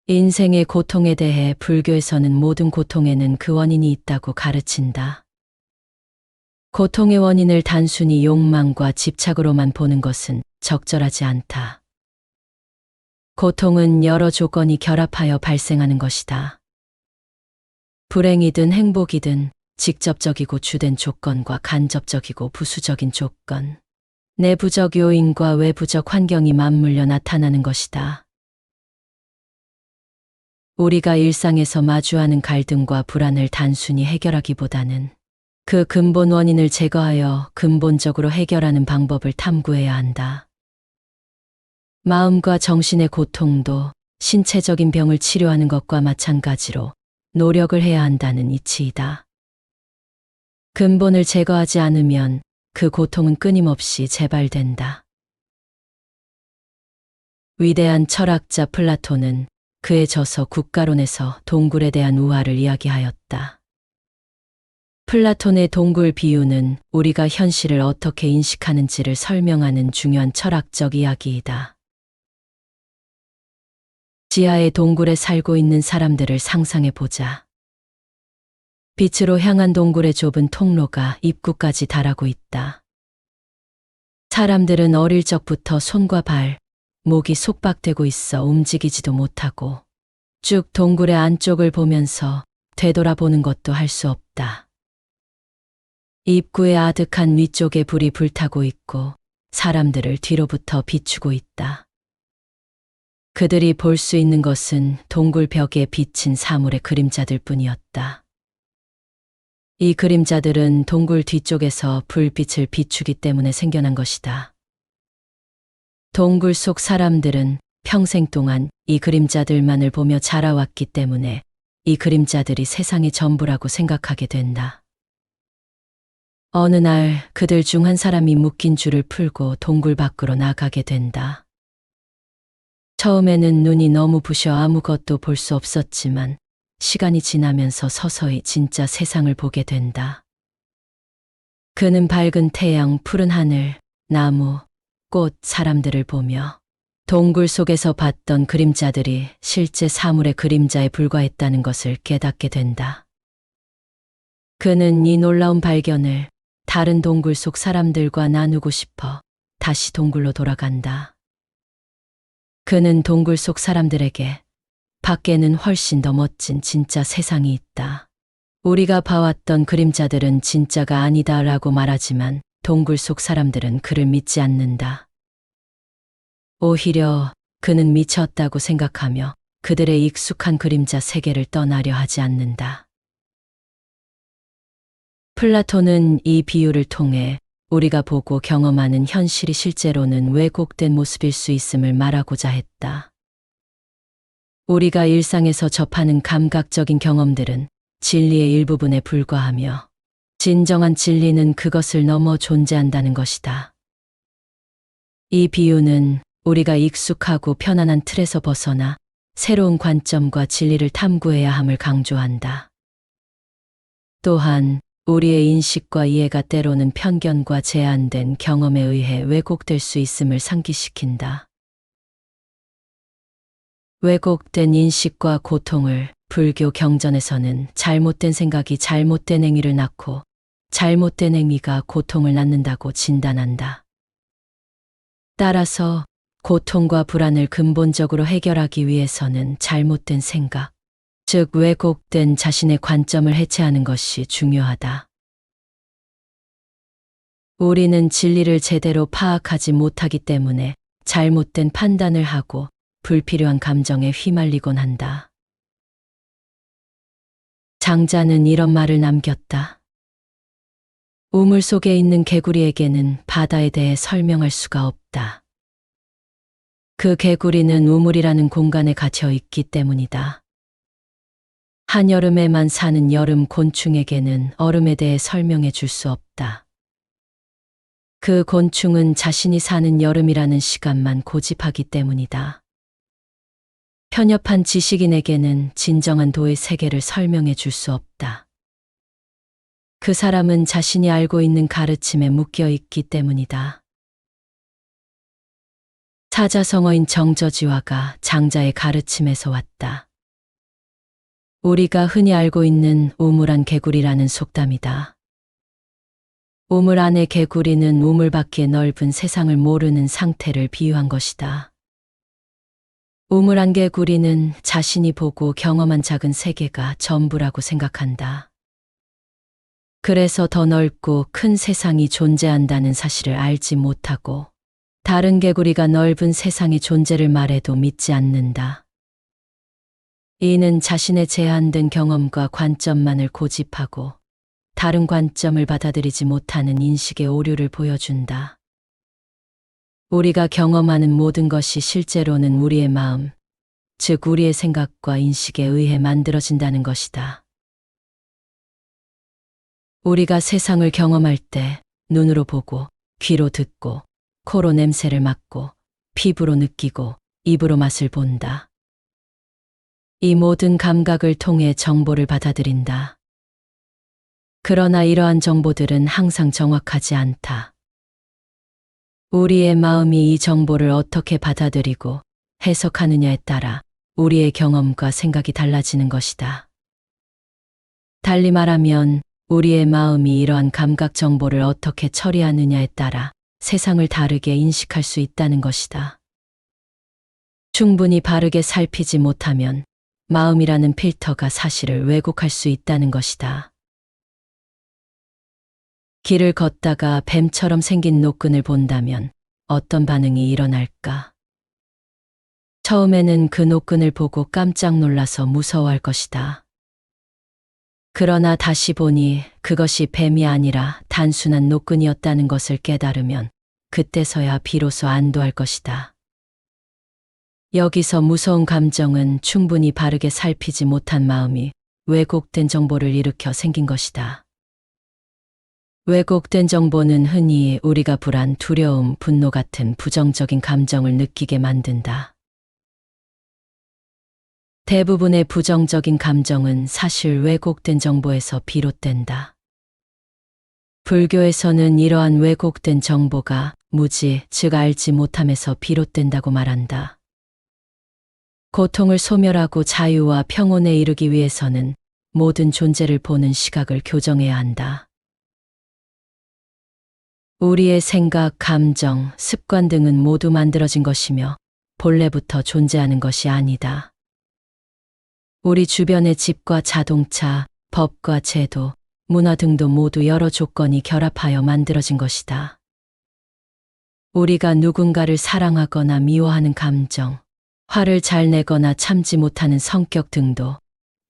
인생의 고통에 대해 불교에서는 모든 고통에는 그 원인이 있다고 가르친다. 고통의 원인을 단순히 욕망과 집착으로만 보는 것은 적절하지 않다. 고통은 여러 조건이 결합하여 발생하는 것이다. 불행이든 행복이든 직접적이고 주된 조건과 간접적이고 부수적인 조건, 내부적 요인과 외부적 환경이 맞물려 나타나는 것이다. 우리가 일상에서 마주하는 갈등과 불안을 단순히 해결하기보다는 그 근본 원인을 제거하여 근본적으로 해결하는 방법을 탐구해야 한다. 마음과 정신의 고통도 신체적인 병을 치료하는 것과 마찬가지로 노력을 해야 한다는 이치이다. 근본을 제거하지 않으면 그 고통은 끊임없이 재발된다. 위대한 철학자 플라톤은 그의 저서 국가론에서 동굴에 대한 우화를 이야기하였다. 플라톤의 동굴 비유는 우리가 현실을 어떻게 인식하는지를 설명하는 중요한 철학적 이야기이다. 지하의 동굴에 살고 있는 사람들을 상상해 보자. 빛으로 향한 동굴의 좁은 통로가 입구까지 달하고 있다. 사람들은 어릴 적부터 손과 발, 목이 속박되고 있어 움직이지도 못하고 쭉 동굴의 안쪽을 보면서 되돌아보는 것도 할 수 없다. 입구의 아득한 위쪽에 불이 불타고 있고 사람들을 뒤로부터 비추고 있다. 그들이 볼 수 있는 것은 동굴 벽에 비친 사물의 그림자들 뿐이었다. 이 그림자들은 동굴 뒤쪽에서 불빛을 비추기 때문에 생겨난 것이다. 동굴 속 사람들은 평생 동안 이 그림자들만을 보며 자라왔기 때문에 이 그림자들이 세상의 전부라고 생각하게 된다. 어느 날 그들 중 한 사람이 묶인 줄을 풀고 동굴 밖으로 나가게 된다. 처음에는 눈이 너무 부셔 아무것도 볼 수 없었지만 시간이 지나면서 서서히 진짜 세상을 보게 된다. 그는 밝은 태양, 푸른 하늘, 나무, 꽃, 사람들을 보며 동굴 속에서 봤던 그림자들이 실제 사물의 그림자에 불과했다는 것을 깨닫게 된다. 그는 이 놀라운 발견을 다른 동굴 속 사람들과 나누고 싶어 다시 동굴로 돌아간다. 그는 동굴 속 사람들에게 밖에는 훨씬 더 멋진 진짜 세상이 있다. 우리가 봐왔던 그림자들은 진짜가 아니다라고 말하지만 동굴 속 사람들은 그를 믿지 않는다. 오히려 그는 미쳤다고 생각하며 그들의 익숙한 그림자 세계를 떠나려 하지 않는다. 플라톤은 이 비유를 통해 우리가 보고 경험하는 현실이 실제로는 왜곡된 모습일 수 있음을 말하고자 했다. 우리가 일상에서 접하는 감각적인 경험들은 진리의 일부분에 불과하며 진정한 진리는 그것을 넘어 존재한다는 것이다. 이 비유는 우리가 익숙하고 편안한 틀에서 벗어나 새로운 관점과 진리를 탐구해야 함을 강조한다. 또한 우리의 인식과 이해가 때로는 편견과 제한된 경험에 의해 왜곡될 수 있음을 상기시킨다. 왜곡된 인식과 고통을 불교 경전에서는 잘못된 생각이 잘못된 행위를 낳고 잘못된 행위가 고통을 낳는다고 진단한다. 따라서 고통과 불안을 근본적으로 해결하기 위해서는 잘못된 생각, 즉 왜곡된 자신의 관점을 해체하는 것이 중요하다. 우리는 진리를 제대로 파악하지 못하기 때문에 잘못된 판단을 하고 불필요한 감정에 휘말리곤 한다. 장자는 이런 말을 남겼다. 우물 속에 있는 개구리에게는 바다에 대해 설명할 수가 없다. 그 개구리는 우물이라는 공간에 갇혀 있기 때문이다. 한여름에만 사는 여름 곤충에게는 얼음에 대해 설명해 줄 수 없다. 그 곤충은 자신이 사는 여름이라는 시간만 고집하기 때문이다. 편협한 지식인에게는 진정한 도의 세계를 설명해 줄 수 없다. 그 사람은 자신이 알고 있는 가르침에 묶여 있기 때문이다. 사자성어인 정저지화가 장자의 가르침에서 왔다. 우리가 흔히 알고 있는 우물 안 개구리라는 속담이다. 우물 안의 개구리는 우물 밖의 넓은 세상을 모르는 상태를 비유한 것이다. 우물 안 개구리는 자신이 보고 경험한 작은 세계가 전부라고 생각한다. 그래서 더 넓고 큰 세상이 존재한다는 사실을 알지 못하고 다른 개구리가 넓은 세상의 존재를 말해도 믿지 않는다. 이는 자신의 제한된 경험과 관점만을 고집하고 다른 관점을 받아들이지 못하는 인식의 오류를 보여준다. 우리가 경험하는 모든 것이 실제로는 우리의 마음, 즉 우리의 생각과 인식에 의해 만들어진다는 것이다. 우리가 세상을 경험할 때 눈으로 보고, 귀로 듣고, 코로 냄새를 맡고, 피부로 느끼고, 입으로 맛을 본다. 이 모든 감각을 통해 정보를 받아들인다. 그러나 이러한 정보들은 항상 정확하지 않다. 우리의 마음이 이 정보를 어떻게 받아들이고 해석하느냐에 따라 우리의 경험과 생각이 달라지는 것이다. 달리 말하면 우리의 마음이 이러한 감각 정보를 어떻게 처리하느냐에 따라 세상을 다르게 인식할 수 있다는 것이다. 충분히 바르게 살피지 못하면 마음이라는 필터가 사실을 왜곡할 수 있다는 것이다. 길을 걷다가 뱀처럼 생긴 노끈을 본다면 어떤 반응이 일어날까? 처음에는 그 노끈을 보고 깜짝 놀라서 무서워할 것이다. 그러나 다시 보니 그것이 뱀이 아니라 단순한 노끈이었다는 것을 깨달으면 그때서야 비로소 안도할 것이다. 여기서 무서운 감정은 충분히 바르게 살피지 못한 마음이 왜곡된 정보를 일으켜 생긴 것이다. 왜곡된 정보는 흔히 우리가 불안, 두려움, 분노 같은 부정적인 감정을 느끼게 만든다. 대부분의 부정적인 감정은 사실 왜곡된 정보에서 비롯된다. 불교에서는 이러한 왜곡된 정보가 무지, 즉 알지 못함에서 비롯된다고 말한다. 고통을 소멸하고 자유와 평온에 이르기 위해서는 모든 존재를 보는 시각을 교정해야 한다. 우리의 생각, 감정, 습관 등은 모두 만들어진 것이며 본래부터 존재하는 것이 아니다. 우리 주변의 집과 자동차, 법과 제도, 문화 등도 모두 여러 조건이 결합하여 만들어진 것이다. 우리가 누군가를 사랑하거나 미워하는 감정, 화를 잘 내거나 참지 못하는 성격 등도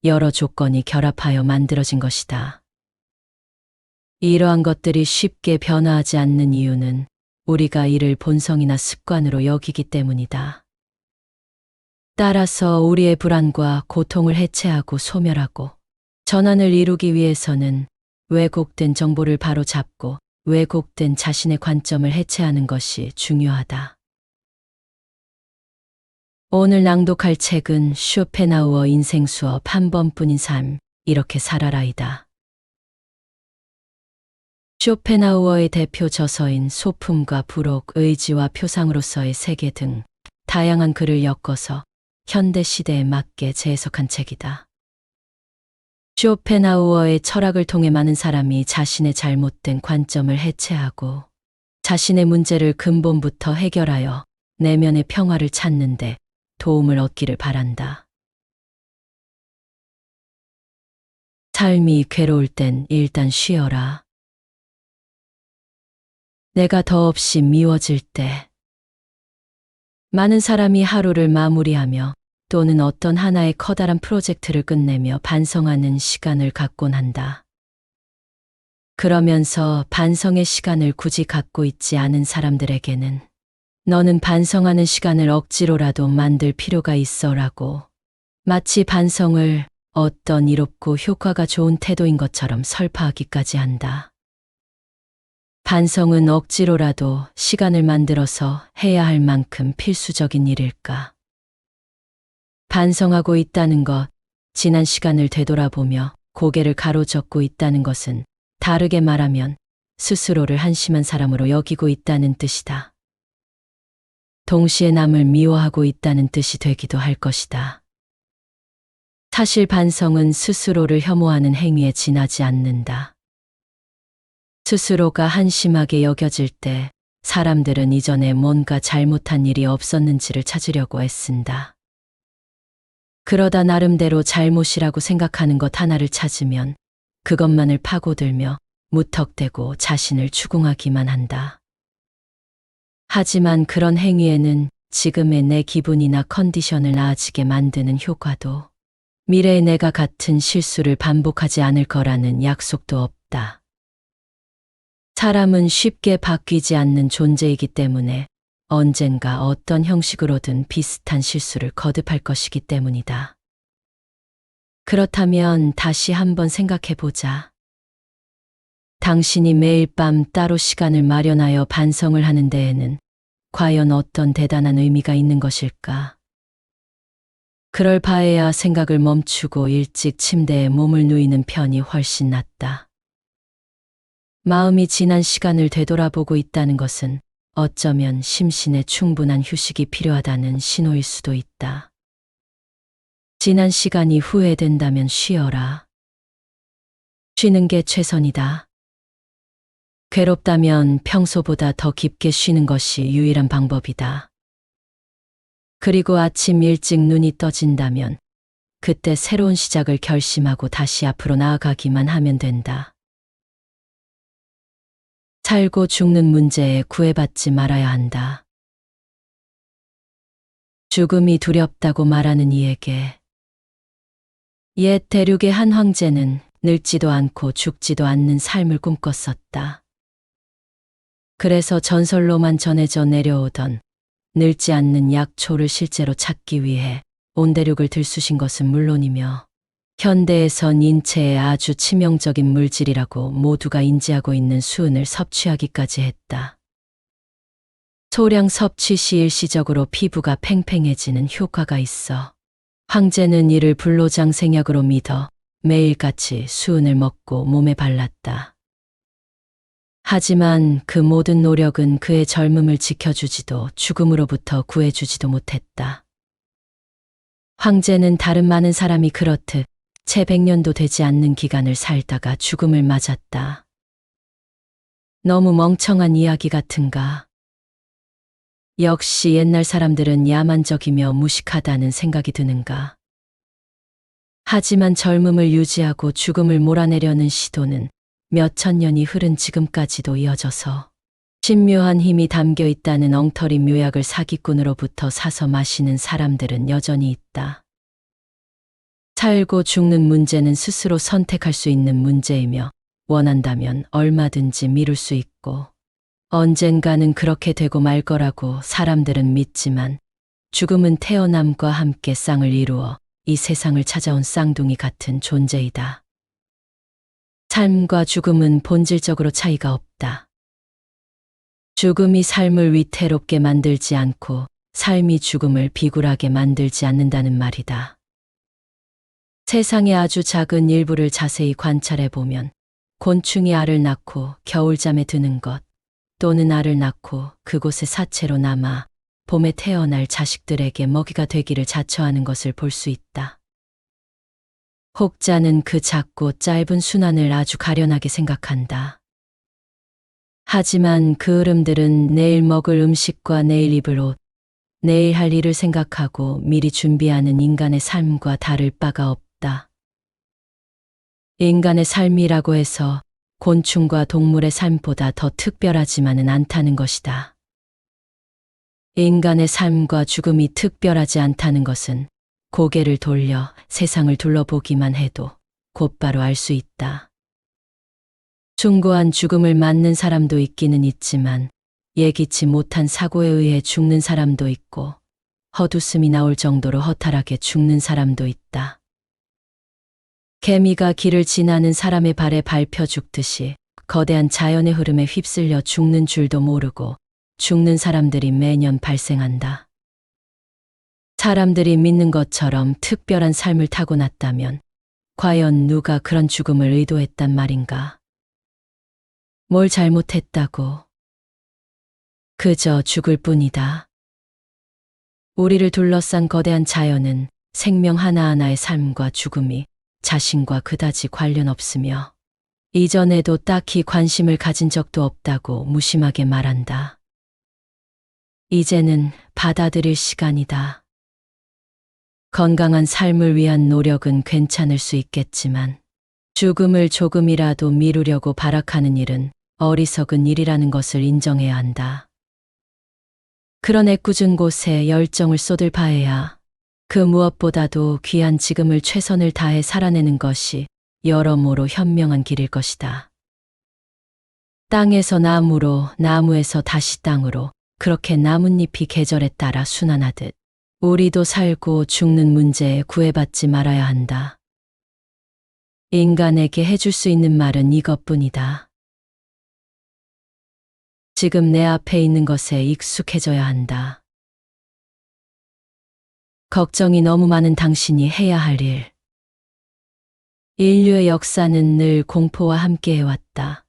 여러 조건이 결합하여 만들어진 것이다. 이러한 것들이 쉽게 변화하지 않는 이유는 우리가 이를 본성이나 습관으로 여기기 때문이다. 따라서 우리의 불안과 고통을 해체하고 소멸하고 전환을 이루기 위해서는 왜곡된 정보를 바로잡고 왜곡된 자신의 관점을 해체하는 것이 중요하다. 오늘 낭독할 책은 쇼펜하우어 인생 수업 한 번뿐인 삶, 이렇게 살아라이다. 쇼펜하우어의 대표 저서인 소품과 부록, 의지와 표상으로서의 세계 등 다양한 글을 엮어서 현대 시대에 맞게 재해석한 책이다. 쇼펜하우어의 철학을 통해 많은 사람이 자신의 잘못된 관점을 해체하고 자신의 문제를 근본부터 해결하여 내면의 평화를 찾는데 도움을 얻기를 바란다. 삶이 괴로울 땐 일단 쉬어라. 내가 더없이 미워질 때, 많은 사람이 하루를 마무리하며 또는 어떤 하나의 커다란 프로젝트를 끝내며 반성하는 시간을 갖곤 한다. 그러면서 반성의 시간을 굳이 갖고 있지 않은 사람들에게는 너는 반성하는 시간을 억지로라도 만들 필요가 있어라고 마치 반성을 어떤 이롭고 효과가 좋은 태도인 것처럼 설파하기까지 한다. 반성은 억지로라도 시간을 만들어서 해야 할 만큼 필수적인 일일까? 반성하고 있다는 것, 지난 시간을 되돌아보며 고개를 가로젓고 있다는 것은 다르게 말하면 스스로를 한심한 사람으로 여기고 있다는 뜻이다. 동시에 남을 미워하고 있다는 뜻이 되기도 할 것이다. 사실 반성은 스스로를 혐오하는 행위에 지나지 않는다. 스스로가 한심하게 여겨질 때 사람들은 이전에 뭔가 잘못한 일이 없었는지를 찾으려고 애쓴다. 그러다 나름대로 잘못이라고 생각하는 것 하나를 찾으면 그것만을 파고들며 무턱대고 자신을 추궁하기만 한다. 하지만 그런 행위에는 지금의 내 기분이나 컨디션을 나아지게 만드는 효과도, 미래의 내가 같은 실수를 반복하지 않을 거라는 약속도 없다. 사람은 쉽게 바뀌지 않는 존재이기 때문에 언젠가 어떤 형식으로든 비슷한 실수를 거듭할 것이기 때문이다. 그렇다면 다시 한번 생각해 보자. 당신이 매일 밤 따로 시간을 마련하여 반성을 하는 데에는 과연 어떤 대단한 의미가 있는 것일까? 그럴 바에야 생각을 멈추고 일찍 침대에 몸을 누이는 편이 훨씬 낫다. 마음이 지난 시간을 되돌아보고 있다는 것은 어쩌면 심신에 충분한 휴식이 필요하다는 신호일 수도 있다. 지난 시간이 후회된다면 쉬어라. 쉬는 게 최선이다. 괴롭다면 평소보다 더 깊게 쉬는 것이 유일한 방법이다. 그리고 아침 일찍 눈이 떠진다면 그때 새로운 시작을 결심하고 다시 앞으로 나아가기만 하면 된다. 살고 죽는 문제에 구애받지 말아야 한다. 죽음이 두렵다고 말하는 이에게. 옛 대륙의 한 황제는 늙지도 않고 죽지도 않는 삶을 꿈꿨었다. 그래서 전설로만 전해져 내려오던 늙지 않는 약초를 실제로 찾기 위해 온 대륙을 들쑤신 것은 물론이며 현대에선 인체에 아주 치명적인 물질이라고 모두가 인지하고 있는 수은을 섭취하기까지 했다. 소량 섭취 시 일시적으로 피부가 팽팽해지는 효과가 있어 황제는 이를 불로장생약으로 믿어 매일같이 수은을 먹고 몸에 발랐다. 하지만 그 모든 노력은 그의 젊음을 지켜주지도 죽음으로부터 구해주지도 못했다. 황제는 다른 많은 사람이 그렇듯 채 100년도 되지 않는 기간을 살다가 죽음을 맞았다. 너무 멍청한 이야기 같은가? 역시 옛날 사람들은 야만적이며 무식하다는 생각이 드는가? 하지만 젊음을 유지하고 죽음을 몰아내려는 시도는 몇천 년이 흐른 지금까지도 이어져서 신묘한 힘이 담겨 있다는 엉터리 묘약을 사기꾼으로부터 사서 마시는 사람들은 여전히 있다. 살고 죽는 문제는 스스로 선택할 수 있는 문제이며 원한다면 얼마든지 미룰 수 있고 언젠가는 그렇게 되고 말 거라고 사람들은 믿지만 죽음은 태어남과 함께 쌍을 이루어 이 세상을 찾아온 쌍둥이 같은 존재이다. 삶과 죽음은 본질적으로 차이가 없다. 죽음이 삶을 위태롭게 만들지 않고 삶이 죽음을 비굴하게 만들지 않는다는 말이다. 세상의 아주 작은 일부를 자세히 관찰해 보면 곤충이 알을 낳고 겨울잠에 드는 것, 또는 알을 낳고 그곳에 사체로 남아 봄에 태어날 자식들에게 먹이가 되기를 자처하는 것을 볼 수 있다. 혹자는 그 작고 짧은 순환을 아주 가련하게 생각한다. 하지만 그 흐름들은 내일 먹을 음식과 내일 입을 옷, 내일 할 일을 생각하고 미리 준비하는 인간의 삶과 다를 바가 없다. 인간의 삶이라고 해서 곤충과 동물의 삶보다 더 특별하지만은 않다는 것이다. 인간의 삶과 죽음이 특별하지 않다는 것은 고개를 돌려 세상을 둘러보기만 해도 곧바로 알 수 있다. 숭고한 죽음을 맞는 사람도 있기는 있지만 예기치 못한 사고에 의해 죽는 사람도 있고 헛웃음이 나올 정도로 허탈하게 죽는 사람도 있다. 개미가 길을 지나는 사람의 발에 밟혀 죽듯이 거대한 자연의 흐름에 휩쓸려 죽는 줄도 모르고 죽는 사람들이 매년 발생한다. 사람들이 믿는 것처럼 특별한 삶을 타고났다면 과연 누가 그런 죽음을 의도했단 말인가? 뭘 잘못했다고? 그저 죽을 뿐이다. 우리를 둘러싼 거대한 자연은 생명 하나하나의 삶과 죽음이 자신과 그다지 관련 없으며 이전에도 딱히 관심을 가진 적도 없다고 무심하게 말한다. 이제는 받아들일 시간이다. 건강한 삶을 위한 노력은 괜찮을 수 있겠지만 죽음을 조금이라도 미루려고 발악하는 일은 어리석은 일이라는 것을 인정해야 한다. 그런 애꿎은 곳에 열정을 쏟을 바에야 그 무엇보다도 귀한 지금을 최선을 다해 살아내는 것이 여러모로 현명한 길일 것이다. 땅에서 나무로, 나무에서 다시 땅으로 그렇게 나뭇잎이 계절에 따라 순환하듯 우리도 살고 죽는 문제에 구애받지 말아야 한다. 인간에게 해줄 수 있는 말은 이것뿐이다. 지금 내 앞에 있는 것에 익숙해져야 한다. 걱정이 너무 많은 당신이 해야 할 일. 인류의 역사는 늘 공포와 함께 해왔다.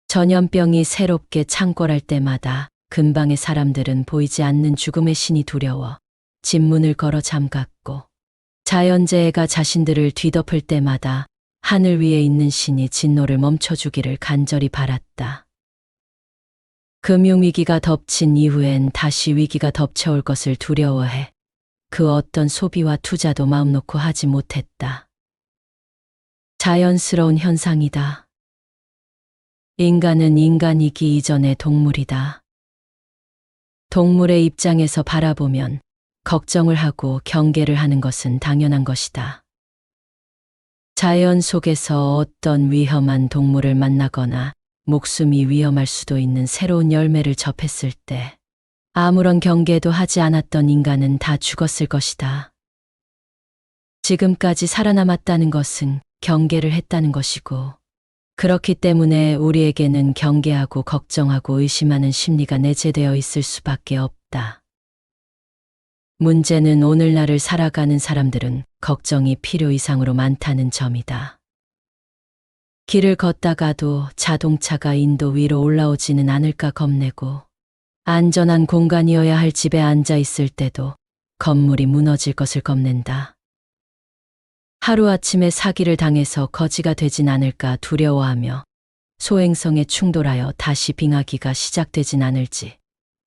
전염병이 새롭게 창궐할 때마다 근방의 사람들은 보이지 않는 죽음의 신이 두려워 집문을 걸어 잠갔고, 자연재해가 자신들을 뒤덮을 때마다 하늘 위에 있는 신이 진노를 멈춰주기를 간절히 바랐다. 금융위기가 덮친 이후엔 다시 위기가 덮쳐올 것을 두려워해 그 어떤 소비와 투자도 마음 놓고 하지 못했다. 자연스러운 현상이다. 인간은 인간이기 이전의 동물이다. 동물의 입장에서 바라보면 걱정을 하고 경계를 하는 것은 당연한 것이다. 자연 속에서 어떤 위험한 동물을 만나거나 목숨이 위험할 수도 있는 새로운 열매를 접했을 때 아무런 경계도 하지 않았던 인간은 다 죽었을 것이다. 지금까지 살아남았다는 것은 경계를 했다는 것이고, 그렇기 때문에 우리에게는 경계하고 걱정하고 의심하는 심리가 내재되어 있을 수밖에 없다. 문제는 오늘날을 살아가는 사람들은 걱정이 필요 이상으로 많다는 점이다. 길을 걷다가도 자동차가 인도 위로 올라오지는 않을까 겁내고, 안전한 공간이어야 할 집에 앉아 있을 때도 건물이 무너질 것을 겁낸다. 하루아침에 사기를 당해서 거지가 되진 않을까 두려워하며 소행성에 충돌하여 다시 빙하기가 시작되진 않을지,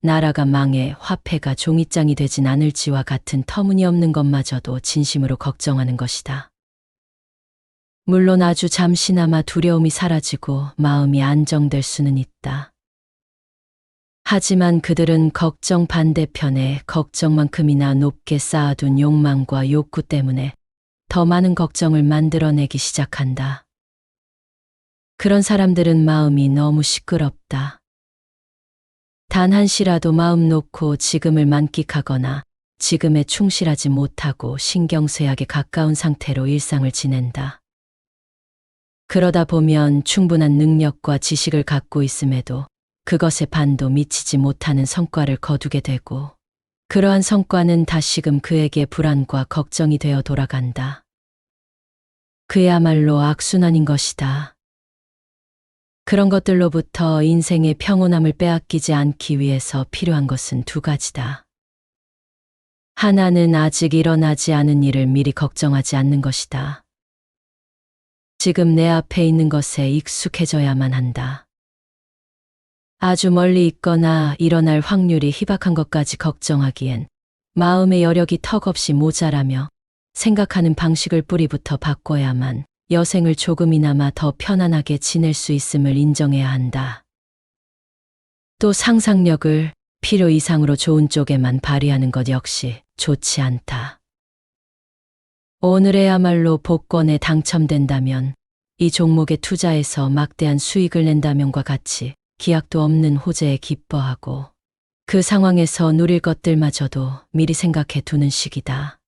나라가 망해 화폐가 종이장이 되진 않을지와 같은 터무니없는 것마저도 진심으로 걱정하는 것이다. 물론 아주 잠시나마 두려움이 사라지고 마음이 안정될 수는 있다. 하지만 그들은 걱정 반대편에 걱정만큼이나 높게 쌓아둔 욕망과 욕구 때문에 더 많은 걱정을 만들어내기 시작한다. 그런 사람들은 마음이 너무 시끄럽다. 단 한시라도 마음 놓고 지금을 만끽하거나 지금에 충실하지 못하고 신경쇠약에 가까운 상태로 일상을 지낸다. 그러다 보면 충분한 능력과 지식을 갖고 있음에도 그것에 반도 미치지 못하는 성과를 거두게 되고, 그러한 성과는 다시금 그에게 불안과 걱정이 되어 돌아간다. 그야말로 악순환인 것이다. 그런 것들로부터 인생의 평온함을 빼앗기지 않기 위해서 필요한 것은 두 가지다. 하나는 아직 일어나지 않은 일을 미리 걱정하지 않는 것이다. 지금 내 앞에 있는 것에 익숙해져야만 한다. 아주 멀리 있거나 일어날 확률이 희박한 것까지 걱정하기엔 마음의 여력이 턱없이 모자라며 생각하는 방식을 뿌리부터 바꿔야만 여생을 조금이나마 더 편안하게 지낼 수 있음을 인정해야 한다. 또 상상력을 필요 이상으로 좋은 쪽에만 발휘하는 것 역시 좋지 않다. 오늘에야말로 복권에 당첨된다면, 이 종목에 투자해서 막대한 수익을 낸다면과 같이 기약도 없는 호재에 기뻐하고 그 상황에서 누릴 것들마저도 미리 생각해 두는 시기다.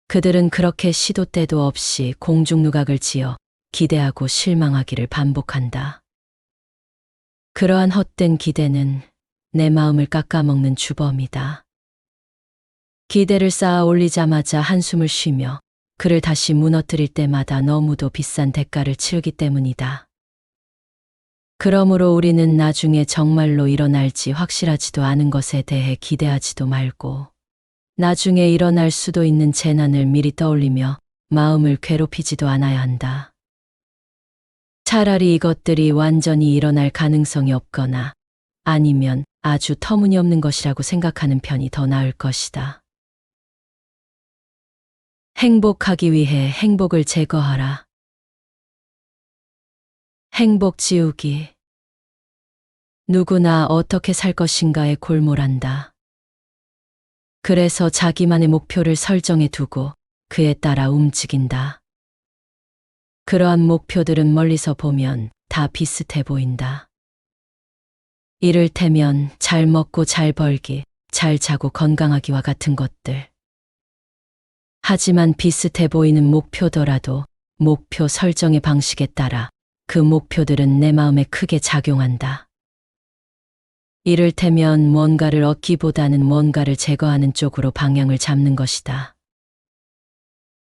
그들은 그렇게 시도 때도 없이 공중누각을 지어 기대하고 실망하기를 반복한다. 그러한 헛된 기대는 내 마음을 깎아먹는 주범이다. 기대를 쌓아 올리자마자 한숨을 쉬며 그를 다시 무너뜨릴 때마다 너무도 비싼 대가를 치르기 때문이다. 그러므로 우리는 나중에 정말로 일어날지 확실하지도 않은 것에 대해 기대하지도 말고 나중에 일어날 수도 있는 재난을 미리 떠올리며 마음을 괴롭히지도 않아야 한다. 차라리 이것들이 완전히 일어날 가능성이 없거나 아니면 아주 터무니없는 것이라고 생각하는 편이 더 나을 것이다. 행복하기 위해 행복을 제거하라. 행복 지우기. 누구나 어떻게 살 것인가에 골몰한다. 그래서 자기만의 목표를 설정해 두고 그에 따라 움직인다. 그러한 목표들은 멀리서 보면 다 비슷해 보인다. 이를테면 잘 먹고 잘 벌기, 잘 자고 건강하기와 같은 것들. 하지만 비슷해 보이는 목표더라도 목표 설정의 방식에 따라 그 목표들은 내 마음에 크게 작용한다. 이를테면 뭔가를 얻기보다는 뭔가를 제거하는 쪽으로 방향을 잡는 것이다.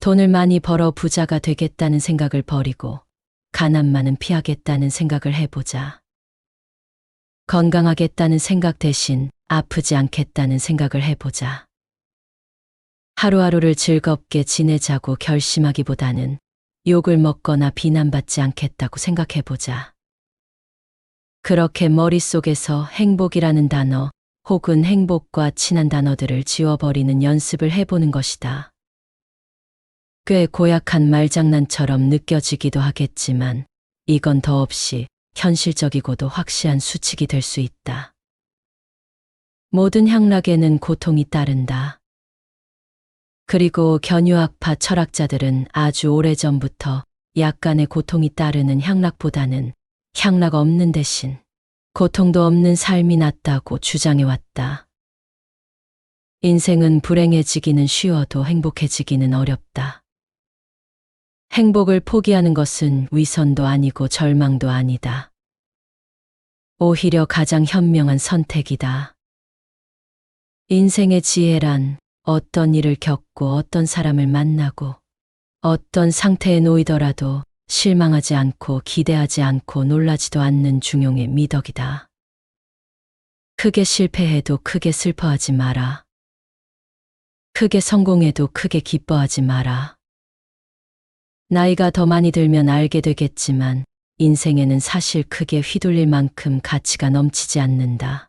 돈을 많이 벌어 부자가 되겠다는 생각을 버리고 가난만은 피하겠다는 생각을 해보자. 건강하겠다는 생각 대신 아프지 않겠다는 생각을 해보자. 하루하루를 즐겁게 지내자고 결심하기보다는 욕을 먹거나 비난받지 않겠다고 생각해보자. 그렇게 머릿속에서 행복이라는 단어 혹은 행복과 친한 단어들을 지워버리는 연습을 해보는 것이다. 꽤 고약한 말장난처럼 느껴지기도 하겠지만 이건 더없이 현실적이고도 확실한 수칙이 될 수 있다. 모든 향락에는 고통이 따른다. 그리고 견유학파 철학자들은 아주 오래전부터 약간의 고통이 따르는 향락보다는 향락 없는 대신 고통도 없는 삶이 낫다고 주장해왔다. 인생은 불행해지기는 쉬워도 행복해지기는 어렵다. 행복을 포기하는 것은 위선도 아니고 절망도 아니다. 오히려 가장 현명한 선택이다. 인생의 지혜란 어떤 일을 겪고 어떤 사람을 만나고 어떤 상태에 놓이더라도 실망하지 않고 기대하지 않고 놀라지도 않는 중용의 미덕이다. 크게 실패해도 크게 슬퍼하지 마라. 크게 성공해도 크게 기뻐하지 마라. 나이가 더 많이 들면 알게 되겠지만 인생에는 사실 크게 휘둘릴 만큼 가치가 넘치지 않는다.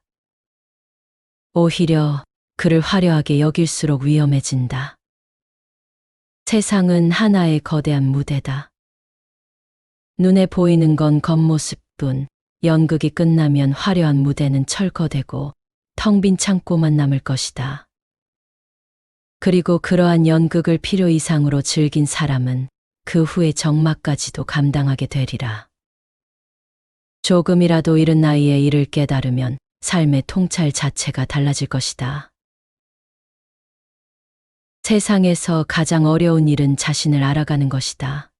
오히려 그를 화려하게 여길수록 위험해진다. 세상은 하나의 거대한 무대다. 눈에 보이는 건 겉모습뿐 연극이 끝나면 화려한 무대는 철거되고 텅 빈 창고만 남을 것이다. 그리고 그러한 연극을 필요 이상으로 즐긴 사람은 그 후의 적막까지도 감당하게 되리라. 조금이라도 이른 나이에 이를 깨달으면 삶의 통찰 자체가 달라질 것이다. 세상에서 가장 어려운 일은 자신을 알아가는 것이다.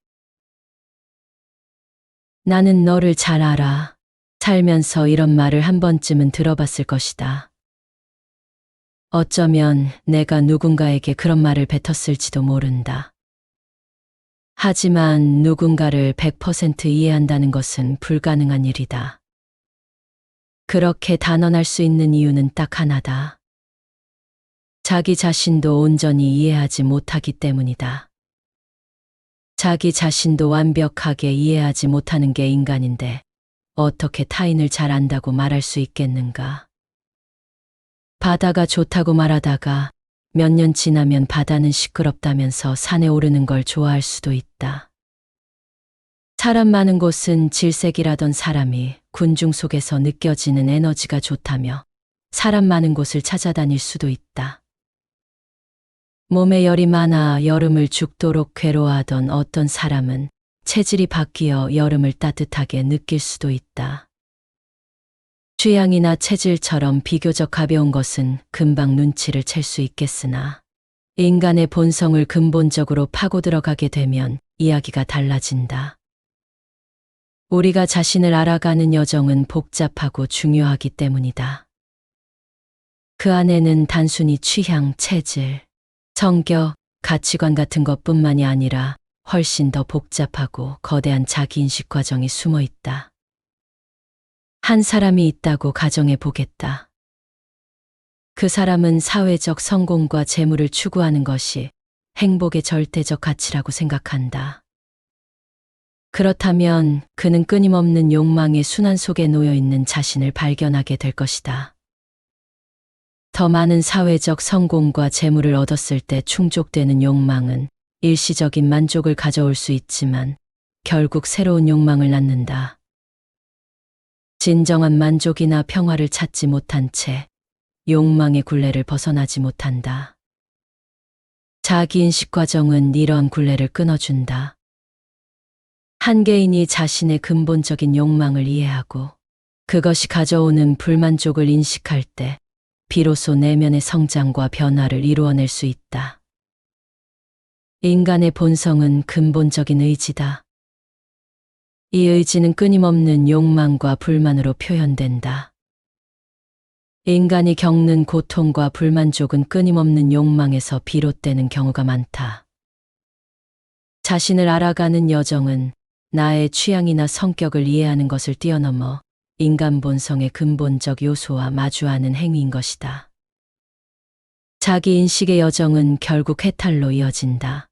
나는 너를 잘 알아. 살면서 이런 말을 한 번쯤은 들어봤을 것이다. 어쩌면 내가 누군가에게 그런 말을 뱉었을지도 모른다. 하지만 누군가를 100% 이해한다는 것은 불가능한 일이다. 그렇게 단언할 수 있는 이유는 딱 하나다. 자기 자신도 온전히 이해하지 못하기 때문이다. 자기 자신도 완벽하게 이해하지 못하는 게 인간인데 어떻게 타인을 잘 안다고 말할 수 있겠는가? 바다가 좋다고 말하다가 몇 년 지나면 바다는 시끄럽다면서 산에 오르는 걸 좋아할 수도 있다. 사람 많은 곳은 질색이라던 사람이 군중 속에서 느껴지는 에너지가 좋다며 사람 많은 곳을 찾아다닐 수도 있다. 몸에 열이 많아 여름을 죽도록 괴로워하던 어떤 사람은 체질이 바뀌어 여름을 따뜻하게 느낄 수도 있다. 취향이나 체질처럼 비교적 가벼운 것은 금방 눈치를 챌 수 있겠으나 인간의 본성을 근본적으로 파고 들어가게 되면 이야기가 달라진다. 우리가 자신을 알아가는 여정은 복잡하고 중요하기 때문이다. 그 안에는 단순히 취향, 체질, 성격, 가치관 같은 것뿐만이 아니라 훨씬 더 복잡하고 거대한 자기인식 과정이 숨어 있다. 한 사람이 있다고 가정해 보겠다. 그 사람은 사회적 성공과 재물을 추구하는 것이 행복의 절대적 가치라고 생각한다. 그렇다면 그는 끊임없는 욕망의 순환 속에 놓여 있는 자신을 발견하게 될 것이다. 더 많은 사회적 성공과 재물을 얻었을 때 충족되는 욕망은 일시적인 만족을 가져올 수 있지만 결국 새로운 욕망을 낳는다. 진정한 만족이나 평화를 찾지 못한 채 욕망의 굴레를 벗어나지 못한다. 자기인식 과정은 이러한 굴레를 끊어준다. 한 개인이 자신의 근본적인 욕망을 이해하고 그것이 가져오는 불만족을 인식할 때 비로소 내면의 성장과 변화를 이루어낼 수 있다. 인간의 본성은 근본적인 의지다. 이 의지는 끊임없는 욕망과 불만으로 표현된다. 인간이 겪는 고통과 불만족은 끊임없는 욕망에서 비롯되는 경우가 많다. 자신을 알아가는 여정은 나의 취향이나 성격을 이해하는 것을 뛰어넘어 인간 본성의 근본적 요소와 마주하는 행위인 것이다. 자기 인식의 여정은 결국 해탈로 이어진다.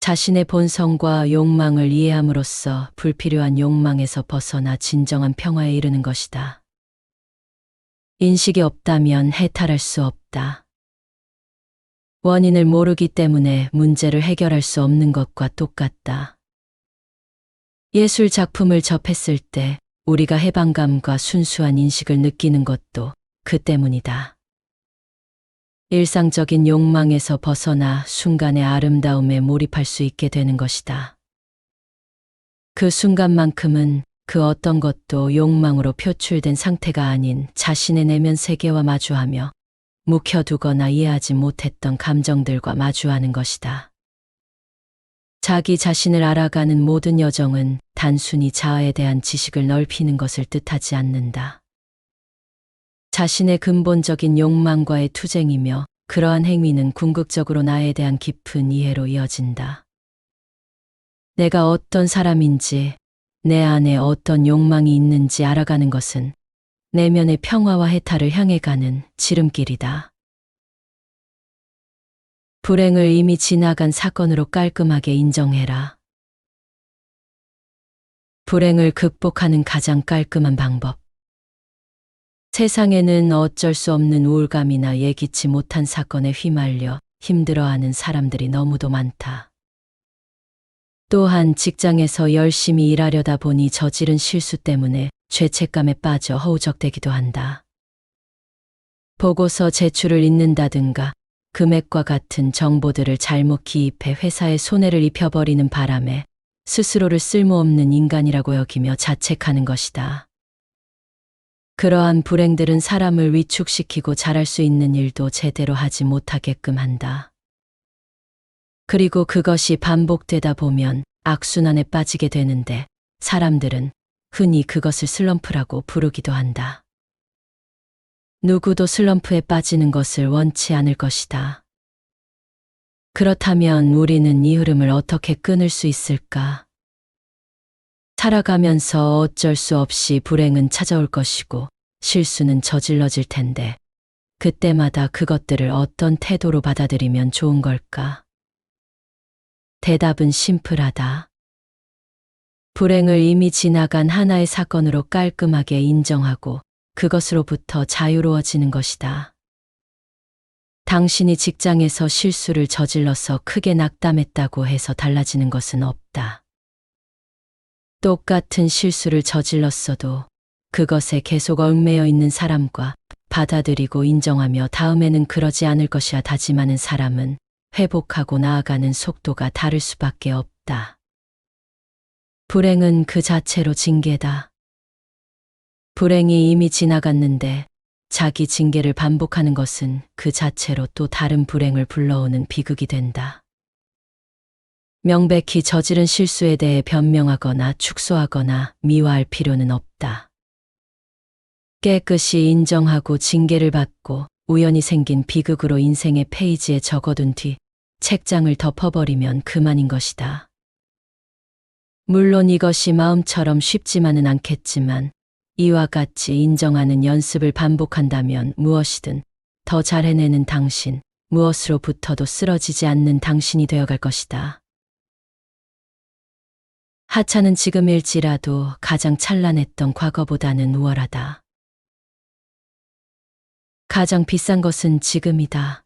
자신의 본성과 욕망을 이해함으로써 불필요한 욕망에서 벗어나 진정한 평화에 이르는 것이다. 인식이 없다면 해탈할 수 없다. 원인을 모르기 때문에 문제를 해결할 수 없는 것과 똑같다. 예술 작품을 접했을 때 우리가 해방감과 순수한 인식을 느끼는 것도 그 때문이다. 일상적인 욕망에서 벗어나 순간의 아름다움에 몰입할 수 있게 되는 것이다. 그 순간만큼은 그 어떤 것도 욕망으로 표출된 상태가 아닌 자신의 내면 세계와 마주하며 묵혀두거나 이해하지 못했던 감정들과 마주하는 것이다. 자기 자신을 알아가는 모든 여정은 단순히 자아에 대한 지식을 넓히는 것을 뜻하지 않는다. 자신의 근본적인 욕망과의 투쟁이며 그러한 행위는 궁극적으로 나에 대한 깊은 이해로 이어진다. 내가 어떤 사람인지, 내 안에 어떤 욕망이 있는지 알아가는 것은 내면의 평화와 해탈을 향해 가는 지름길이다. 불행을 이미 지나간 사건으로 깔끔하게 인정해라. 불행을 극복하는 가장 깔끔한 방법. 세상에는 어쩔 수 없는 우울감이나 예기치 못한 사건에 휘말려 힘들어하는 사람들이 너무도 많다. 또한 직장에서 열심히 일하려다 보니 저지른 실수 때문에 죄책감에 빠져 허우적대기도 한다. 보고서 제출을 잊는다든가 금액과 같은 정보들을 잘못 기입해 회사에 손해를 입혀버리는 바람에 스스로를 쓸모없는 인간이라고 여기며 자책하는 것이다. 그러한 불행들은 사람을 위축시키고 잘할 수 있는 일도 제대로 하지 못하게끔 한다. 그리고 그것이 반복되다 보면 악순환에 빠지게 되는데 사람들은 흔히 그것을 슬럼프라고 부르기도 한다. 누구도 슬럼프에 빠지는 것을 원치 않을 것이다. 그렇다면 우리는 이 흐름을 어떻게 끊을 수 있을까? 살아가면서 어쩔 수 없이 불행은 찾아올 것이고 실수는 저질러질 텐데 그때마다 그것들을 어떤 태도로 받아들이면 좋은 걸까? 대답은 심플하다. 불행을 이미 지나간 하나의 사건으로 깔끔하게 인정하고 그것으로부터 자유로워지는 것이다. 당신이 직장에서 실수를 저질러서 크게 낙담했다고 해서 달라지는 것은 없다. 똑같은 실수를 저질렀어도 그것에 계속 얽매여 있는 사람과 받아들이고 인정하며 다음에는 그러지 않을 것이야 다짐하는 사람은 회복하고 나아가는 속도가 다를 수밖에 없다. 불행은 그 자체로 징계다. 불행이 이미 지나갔는데 자기 징계를 반복하는 것은 그 자체로 또 다른 불행을 불러오는 비극이 된다. 명백히 저지른 실수에 대해 변명하거나 축소하거나 미화할 필요는 없다. 깨끗이 인정하고 징계를 받고 우연히 생긴 비극으로 인생의 페이지에 적어둔 뒤 책장을 덮어버리면 그만인 것이다. 물론 이것이 마음처럼 쉽지만은 않겠지만 이와 같이 인정하는 연습을 반복한다면 무엇이든 더 잘 해내는 당신, 무엇으로부터도 쓰러지지 않는 당신이 되어갈 것이다. 하찮은 지금일지라도 가장 찬란했던 과거보다는 우월하다. 가장 비싼 것은 지금이다.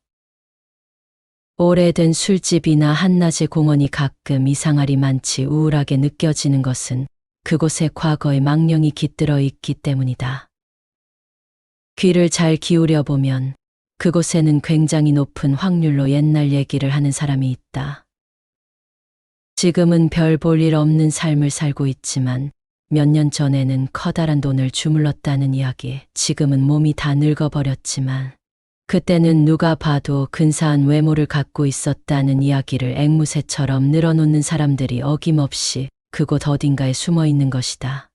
오래된 술집이나 한낮의 공원이 가끔 이상하리 많지 우울하게 느껴지는 것은 그곳에 과거의 망령이 깃들어 있기 때문이다. 귀를 잘 기울여 보면 그곳에는 굉장히 높은 확률로 옛날 얘기를 하는 사람이 있다. 지금은 별 볼 일 없는 삶을 살고 있지만 몇 년 전에는 커다란 돈을 주물렀다는 이야기, 지금은 몸이 다 늙어버렸지만 그때는 누가 봐도 근사한 외모를 갖고 있었다는 이야기를 앵무새처럼 늘어놓는 사람들이 어김없이 그곳 어딘가에 숨어 있는 것이다.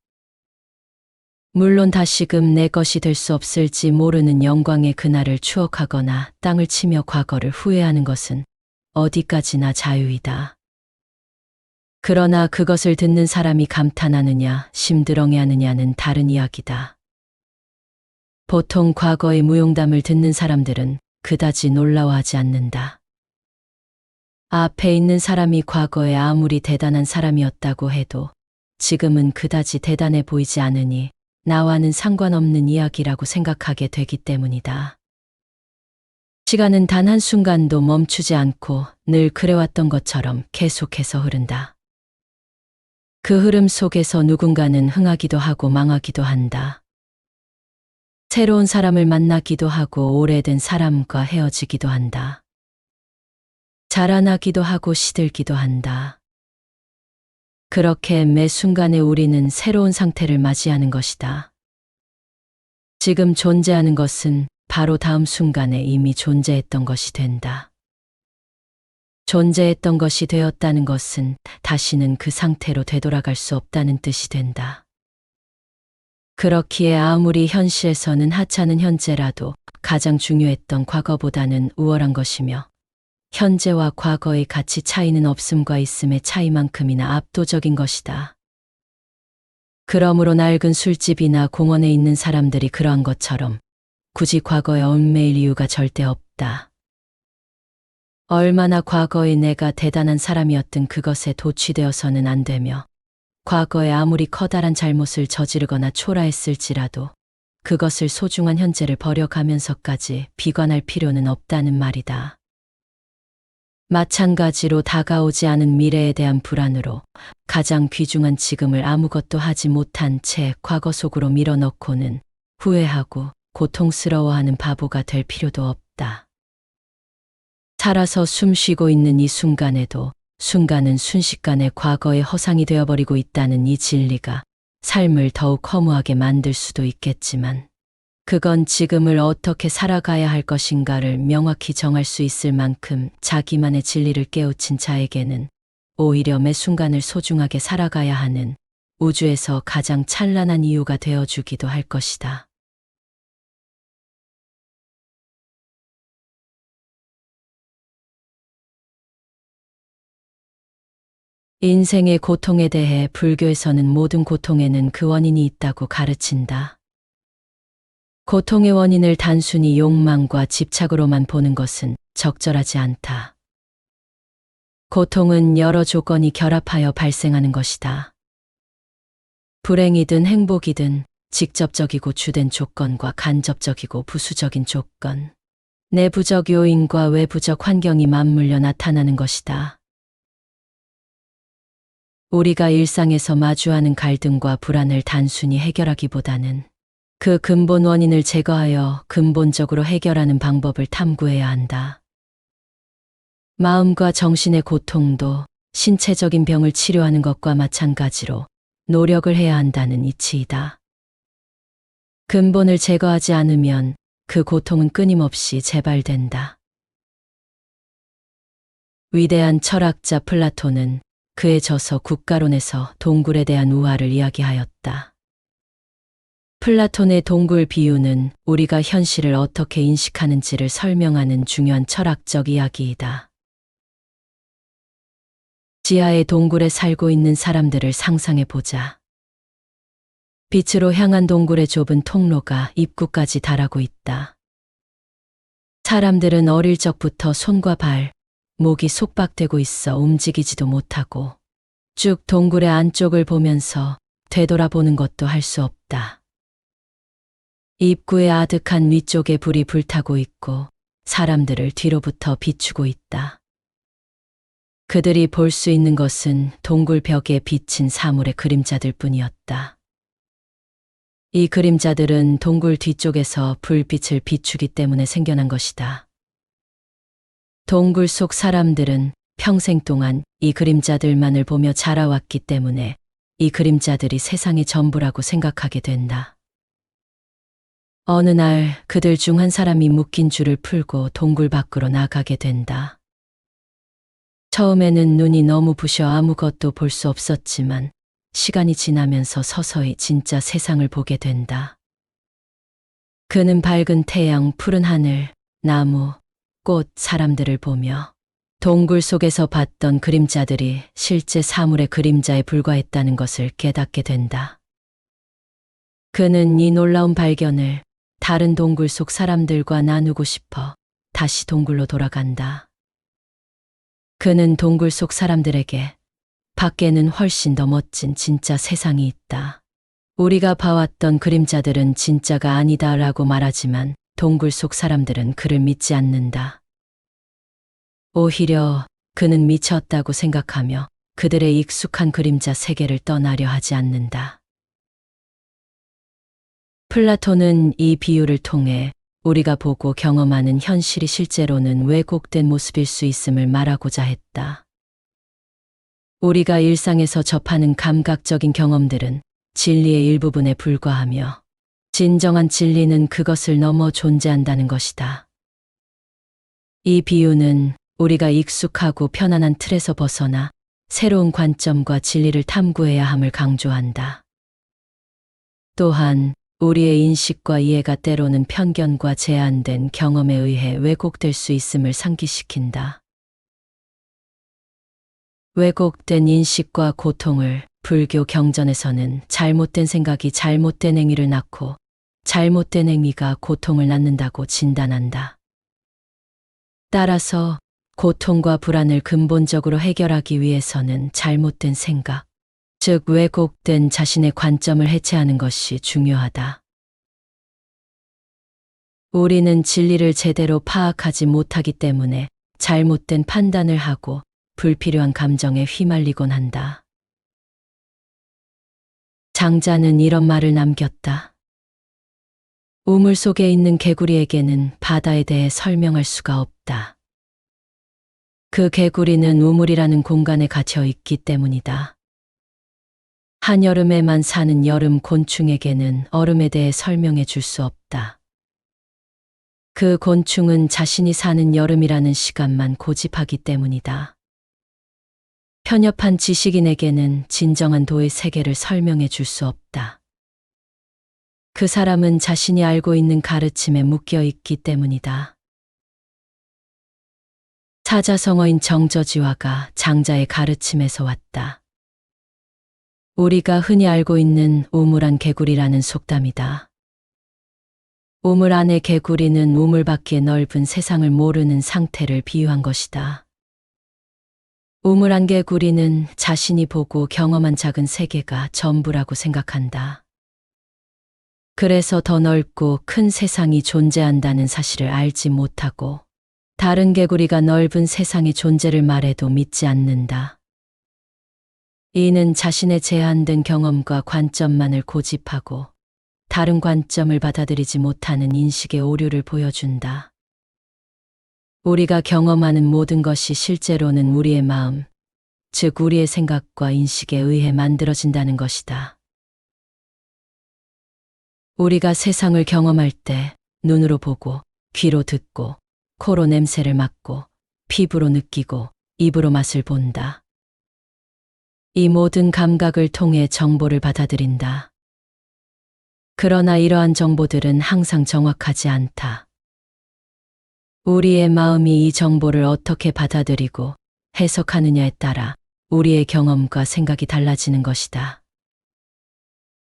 물론 다시금 내 것이 될 수 없을지 모르는 영광의 그날을 추억하거나 땅을 치며 과거를 후회하는 것은 어디까지나 자유이다. 그러나 그것을 듣는 사람이 감탄하느냐, 심드렁해하느냐는 다른 이야기다. 보통 과거의 무용담을 듣는 사람들은 그다지 놀라워하지 않는다. 앞에 있는 사람이 과거에 아무리 대단한 사람이었다고 해도 지금은 그다지 대단해 보이지 않으니 나와는 상관없는 이야기라고 생각하게 되기 때문이다. 시간은 단 한순간도 멈추지 않고 늘 그래왔던 것처럼 계속해서 흐른다. 그 흐름 속에서 누군가는 흥하기도 하고 망하기도 한다. 새로운 사람을 만나기도 하고 오래된 사람과 헤어지기도 한다. 자라나기도 하고 시들기도 한다. 그렇게 매 순간에 우리는 새로운 상태를 맞이하는 것이다. 지금 존재하는 것은 바로 다음 순간에 이미 존재했던 것이 된다. 존재했던 것이 되었다는 것은 다시는 그 상태로 되돌아갈 수 없다는 뜻이 된다. 그렇기에 아무리 현실에서는 하찮은 현재라도 가장 중요했던 과거보다는 우월한 것이며 현재와 과거의 가치 차이는 없음과 있음의 차이만큼이나 압도적인 것이다. 그러므로 낡은 술집이나 공원에 있는 사람들이 그러한 것처럼 굳이 과거에 얽매일 이유가 절대 없다. 얼마나 과거의 내가 대단한 사람이었든 그것에 도취되어서는 안 되며 과거에 아무리 커다란 잘못을 저지르거나 초라했을지라도 그것을 소중한 현재를 버려가면서까지 비관할 필요는 없다는 말이다. 마찬가지로 다가오지 않은 미래에 대한 불안으로 가장 귀중한 지금을 아무것도 하지 못한 채 과거 속으로 밀어넣고는 후회하고 고통스러워하는 바보가 될 필요도 없다. 살아서 숨 쉬고 있는 이 순간에도 순간은 순식간에 과거의 허상이 되어버리고 있다는 이 진리가 삶을 더욱 허무하게 만들 수도 있겠지만 그건 지금을 어떻게 살아가야 할 것인가를 명확히 정할 수 있을 만큼 자기만의 진리를 깨우친 자에게는 오히려 매 순간을 소중하게 살아가야 하는 우주에서 가장 찬란한 이유가 되어주기도 할 것이다. 인생의 고통에 대해 불교에서는 모든 고통에는 그 원인이 있다고 가르친다. 고통의 원인을 단순히 욕망과 집착으로만 보는 것은 적절하지 않다. 고통은 여러 조건이 결합하여 발생하는 것이다. 불행이든 행복이든 직접적이고 주된 조건과 간접적이고 부수적인 조건, 내부적 요인과 외부적 환경이 맞물려 나타나는 것이다. 우리가 일상에서 마주하는 갈등과 불안을 단순히 해결하기보다는 그 근본 원인을 제거하여 근본적으로 해결하는 방법을 탐구해야 한다. 마음과 정신의 고통도 신체적인 병을 치료하는 것과 마찬가지로 노력을 해야 한다는 이치이다. 근본을 제거하지 않으면 그 고통은 끊임없이 재발된다. 위대한 철학자 플라톤은 그의 저서 국가론에서 동굴에 대한 우화를 이야기하였다. 플라톤의 동굴 비유는 우리가 현실을 어떻게 인식하는지를 설명하는 중요한 철학적 이야기이다. 지하의 동굴에 살고 있는 사람들을 상상해 보자. 빛으로 향한 동굴의 좁은 통로가 입구까지 달하고 있다. 사람들은 어릴 적부터 손과 발, 목이 속박되고 있어 움직이지도 못하고 쭉 동굴의 안쪽을 보면서 되돌아보는 것도 할 수 없다. 입구의 아득한 위쪽에 불이 불타고 있고 사람들을 뒤로부터 비추고 있다. 그들이 볼 수 있는 것은 동굴 벽에 비친 사물의 그림자들 뿐이었다. 이 그림자들은 동굴 뒤쪽에서 불빛을 비추기 때문에 생겨난 것이다. 동굴 속 사람들은 평생 동안 이 그림자들만을 보며 자라왔기 때문에 이 그림자들이 세상의 전부라고 생각하게 된다. 어느 날 그들 중 한 사람이 묶인 줄을 풀고 동굴 밖으로 나가게 된다. 처음에는 눈이 너무 부셔 아무것도 볼 수 없었지만 시간이 지나면서 서서히 진짜 세상을 보게 된다. 그는 밝은 태양, 푸른 하늘, 나무, 꽃, 사람들을 보며 동굴 속에서 봤던 그림자들이 실제 사물의 그림자에 불과했다는 것을 깨닫게 된다. 그는 이 놀라운 발견을 다른 동굴 속 사람들과 나누고 싶어 다시 동굴로 돌아간다. 그는 동굴 속 사람들에게 밖에는 훨씬 더 멋진 진짜 세상이 있다. 우리가 봐왔던 그림자들은 진짜가 아니다라고 말하지만 동굴 속 사람들은 그를 믿지 않는다. 오히려 그는 미쳤다고 생각하며 그들의 익숙한 그림자 세계를 떠나려 하지 않는다. 플라톤은 이 비유를 통해 우리가 보고 경험하는 현실이 실제로는 왜곡된 모습일 수 있음을 말하고자 했다. 우리가 일상에서 접하는 감각적인 경험들은 진리의 일부분에 불과하며 진정한 진리는 그것을 넘어 존재한다는 것이다. 이 비유는 우리가 익숙하고 편안한 틀에서 벗어나 새로운 관점과 진리를 탐구해야 함을 강조한다. 또한 우리의 인식과 이해가 때로는 편견과 제한된 경험에 의해 왜곡될 수 있음을 상기시킨다. 왜곡된 인식과 고통을 불교 경전에서는 잘못된 생각이 잘못된 행위를 낳고 잘못된 행위가 고통을 낳는다고 진단한다. 따라서 고통과 불안을 근본적으로 해결하기 위해서는 잘못된 생각, 즉 왜곡된 자신의 관점을 해체하는 것이 중요하다. 우리는 진리를 제대로 파악하지 못하기 때문에 잘못된 판단을 하고 불필요한 감정에 휘말리곤 한다. 장자는 이런 말을 남겼다. 우물 속에 있는 개구리에게는 바다에 대해 설명할 수가 없다. 그 개구리는 우물이라는 공간에 갇혀 있기 때문이다. 한여름에만 사는 여름 곤충에게는 얼음에 대해 설명해 줄 수 없다. 그 곤충은 자신이 사는 여름이라는 시간만 고집하기 때문이다. 편협한 지식인에게는 진정한 도의 세계를 설명해 줄 수 없다. 그 사람은 자신이 알고 있는 가르침에 묶여 있기 때문이다. 사자성어인 정저지화가 장자의 가르침에서 왔다. 우리가 흔히 알고 있는 우물안 개구리라는 속담이다. 우물 안의 개구리는 우물 밖의 넓은 세상을 모르는 상태를 비유한 것이다. 우물 안 개구리는 자신이 보고 경험한 작은 세계가 전부라고 생각한다. 그래서 더 넓고 큰 세상이 존재한다는 사실을 알지 못하고 다른 개구리가 넓은 세상의 존재를 말해도 믿지 않는다. 이는 자신의 제한된 경험과 관점만을 고집하고 다른 관점을 받아들이지 못하는 인식의 오류를 보여준다. 우리가 경험하는 모든 것이 실제로는 우리의 마음, 즉 우리의 생각과 인식에 의해 만들어진다는 것이다. 우리가 세상을 경험할 때 눈으로 보고, 귀로 듣고, 코로 냄새를 맡고, 피부로 느끼고, 입으로 맛을 본다. 이 모든 감각을 통해 정보를 받아들인다. 그러나 이러한 정보들은 항상 정확하지 않다. 우리의 마음이 이 정보를 어떻게 받아들이고 해석하느냐에 따라 우리의 경험과 생각이 달라지는 것이다.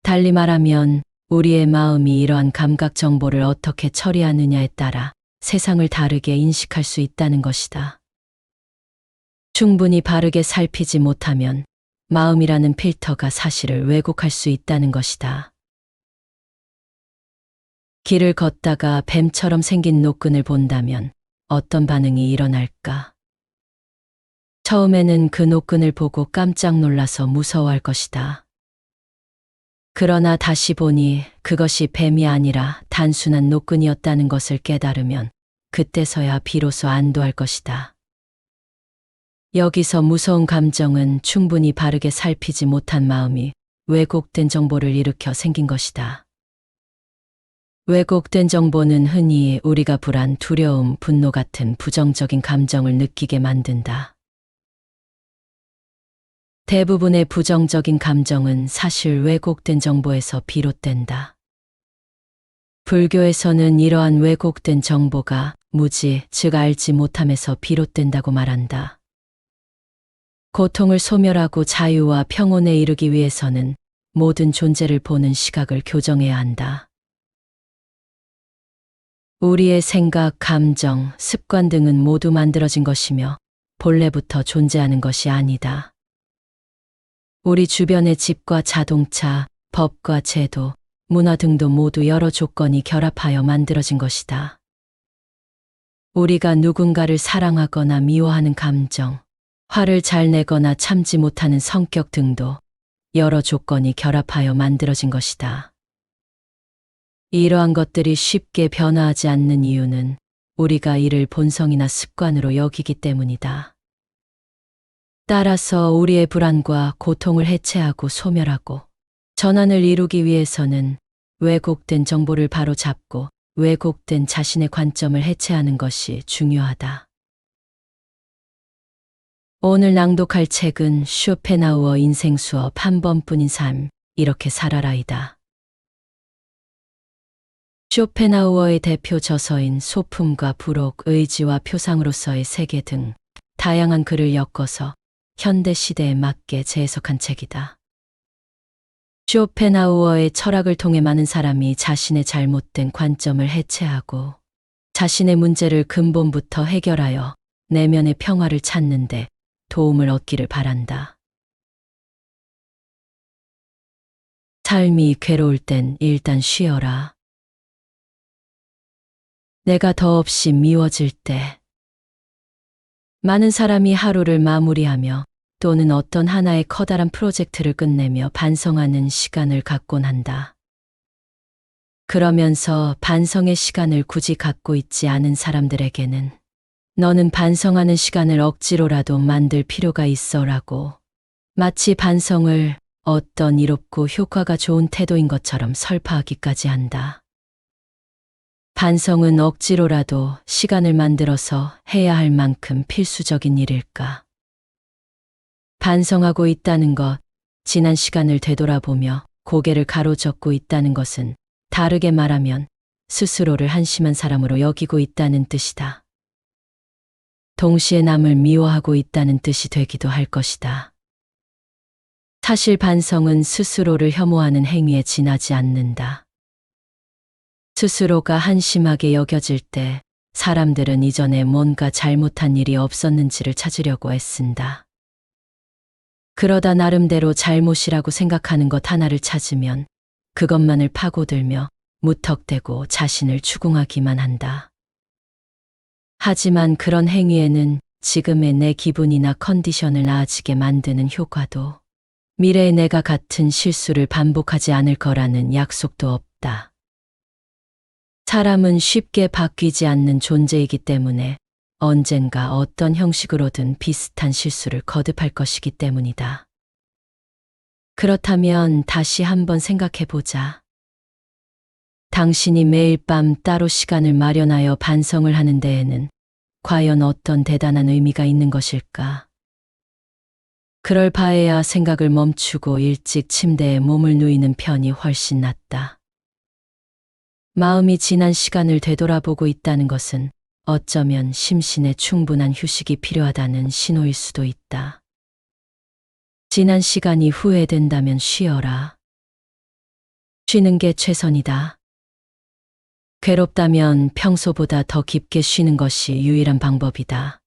달리 말하면 우리의 마음이 이러한 감각 정보를 어떻게 처리하느냐에 따라 세상을 다르게 인식할 수 있다는 것이다. 충분히 바르게 살피지 못하면 마음이라는 필터가 사실을 왜곡할 수 있다는 것이다. 길을 걷다가 뱀처럼 생긴 노끈을 본다면 어떤 반응이 일어날까? 처음에는 그 노끈을 보고 깜짝 놀라서 무서워할 것이다. 그러나 다시 보니 그것이 뱀이 아니라 단순한 노끈이었다는 것을 깨달으면 그때서야 비로소 안도할 것이다. 여기서 무서운 감정은 충분히 바르게 살피지 못한 마음이 왜곡된 정보를 일으켜 생긴 것이다. 왜곡된 정보는 흔히 우리가 불안, 두려움, 분노 같은 부정적인 감정을 느끼게 만든다. 대부분의 부정적인 감정은 사실 왜곡된 정보에서 비롯된다. 불교에서는 이러한 왜곡된 정보가 무지, 즉 알지 못함에서 비롯된다고 말한다. 고통을 소멸하고 자유와 평온에 이르기 위해서는 모든 존재를 보는 시각을 교정해야 한다. 우리의 생각, 감정, 습관 등은 모두 만들어진 것이며 본래부터 존재하는 것이 아니다. 우리 주변의 집과 자동차, 법과 제도, 문화 등도 모두 여러 조건이 결합하여 만들어진 것이다. 우리가 누군가를 사랑하거나 미워하는 감정, 화를 잘 내거나 참지 못하는 성격 등도 여러 조건이 결합하여 만들어진 것이다. 이러한 것들이 쉽게 변화하지 않는 이유는 우리가 이를 본성이나 습관으로 여기기 때문이다. 따라서 우리의 불안과 고통을 해체하고 소멸하고 전환을 이루기 위해서는 왜곡된 정보를 바로잡고 왜곡된 자신의 관점을 해체하는 것이 중요하다. 오늘 낭독할 책은 쇼펜하우어 인생 수업 한 번뿐인 삶, 이렇게 살아라이다. 쇼펜하우어의 대표 저서인 소품과 부록, 의지와 표상으로서의 세계 등 다양한 글을 엮어서 현대 시대에 맞게 재해석한 책이다. 쇼펜하우어의 철학을 통해 많은 사람이 자신의 잘못된 관점을 해체하고 자신의 문제를 근본부터 해결하여 내면의 평화를 찾는데 도움을 얻기를 바란다. 삶이 괴로울 땐 일단 쉬어라. 내가 더없이 미워질 때 많은 사람이 하루를 마무리하며 또는 어떤 하나의 커다란 프로젝트를 끝내며 반성하는 시간을 갖곤 한다. 그러면서 반성의 시간을 굳이 갖고 있지 않은 사람들에게는 너는 반성하는 시간을 억지로라도 만들 필요가 있어라고 마치 반성을 어떤 이롭고 효과가 좋은 태도인 것처럼 설파하기까지 한다. 반성은 억지로라도 시간을 만들어서 해야 할 만큼 필수적인 일일까? 반성하고 있다는 것, 지난 시간을 되돌아보며 고개를 가로젓고 있다는 것은 다르게 말하면 스스로를 한심한 사람으로 여기고 있다는 뜻이다. 동시에 남을 미워하고 있다는 뜻이 되기도 할 것이다. 사실 반성은 스스로를 혐오하는 행위에 지나지 않는다. 스스로가 한심하게 여겨질 때 사람들은 이전에 뭔가 잘못한 일이 없었는지를 찾으려고 애쓴다. 그러다 나름대로 잘못이라고 생각하는 것 하나를 찾으면 그것만을 파고들며 무턱대고 자신을 추궁하기만 한다. 하지만 그런 행위에는 지금의 내 기분이나 컨디션을 나아지게 만드는 효과도, 미래의 내가 같은 실수를 반복하지 않을 거라는 약속도 없다. 사람은 쉽게 바뀌지 않는 존재이기 때문에 언젠가 어떤 형식으로든 비슷한 실수를 거듭할 것이기 때문이다. 그렇다면 다시 한번 생각해보자. 당신이 매일 밤 따로 시간을 마련하여 반성을 하는 데에는 과연 어떤 대단한 의미가 있는 것일까? 그럴 바에야 생각을 멈추고 일찍 침대에 몸을 누이는 편이 훨씬 낫다. 마음이 지난 시간을 되돌아보고 있다는 것은 어쩌면 심신에 충분한 휴식이 필요하다는 신호일 수도 있다. 지난 시간이 후회된다면 쉬어라. 쉬는 게 최선이다. 괴롭다면 평소보다 더 깊게 쉬는 것이 유일한 방법이다.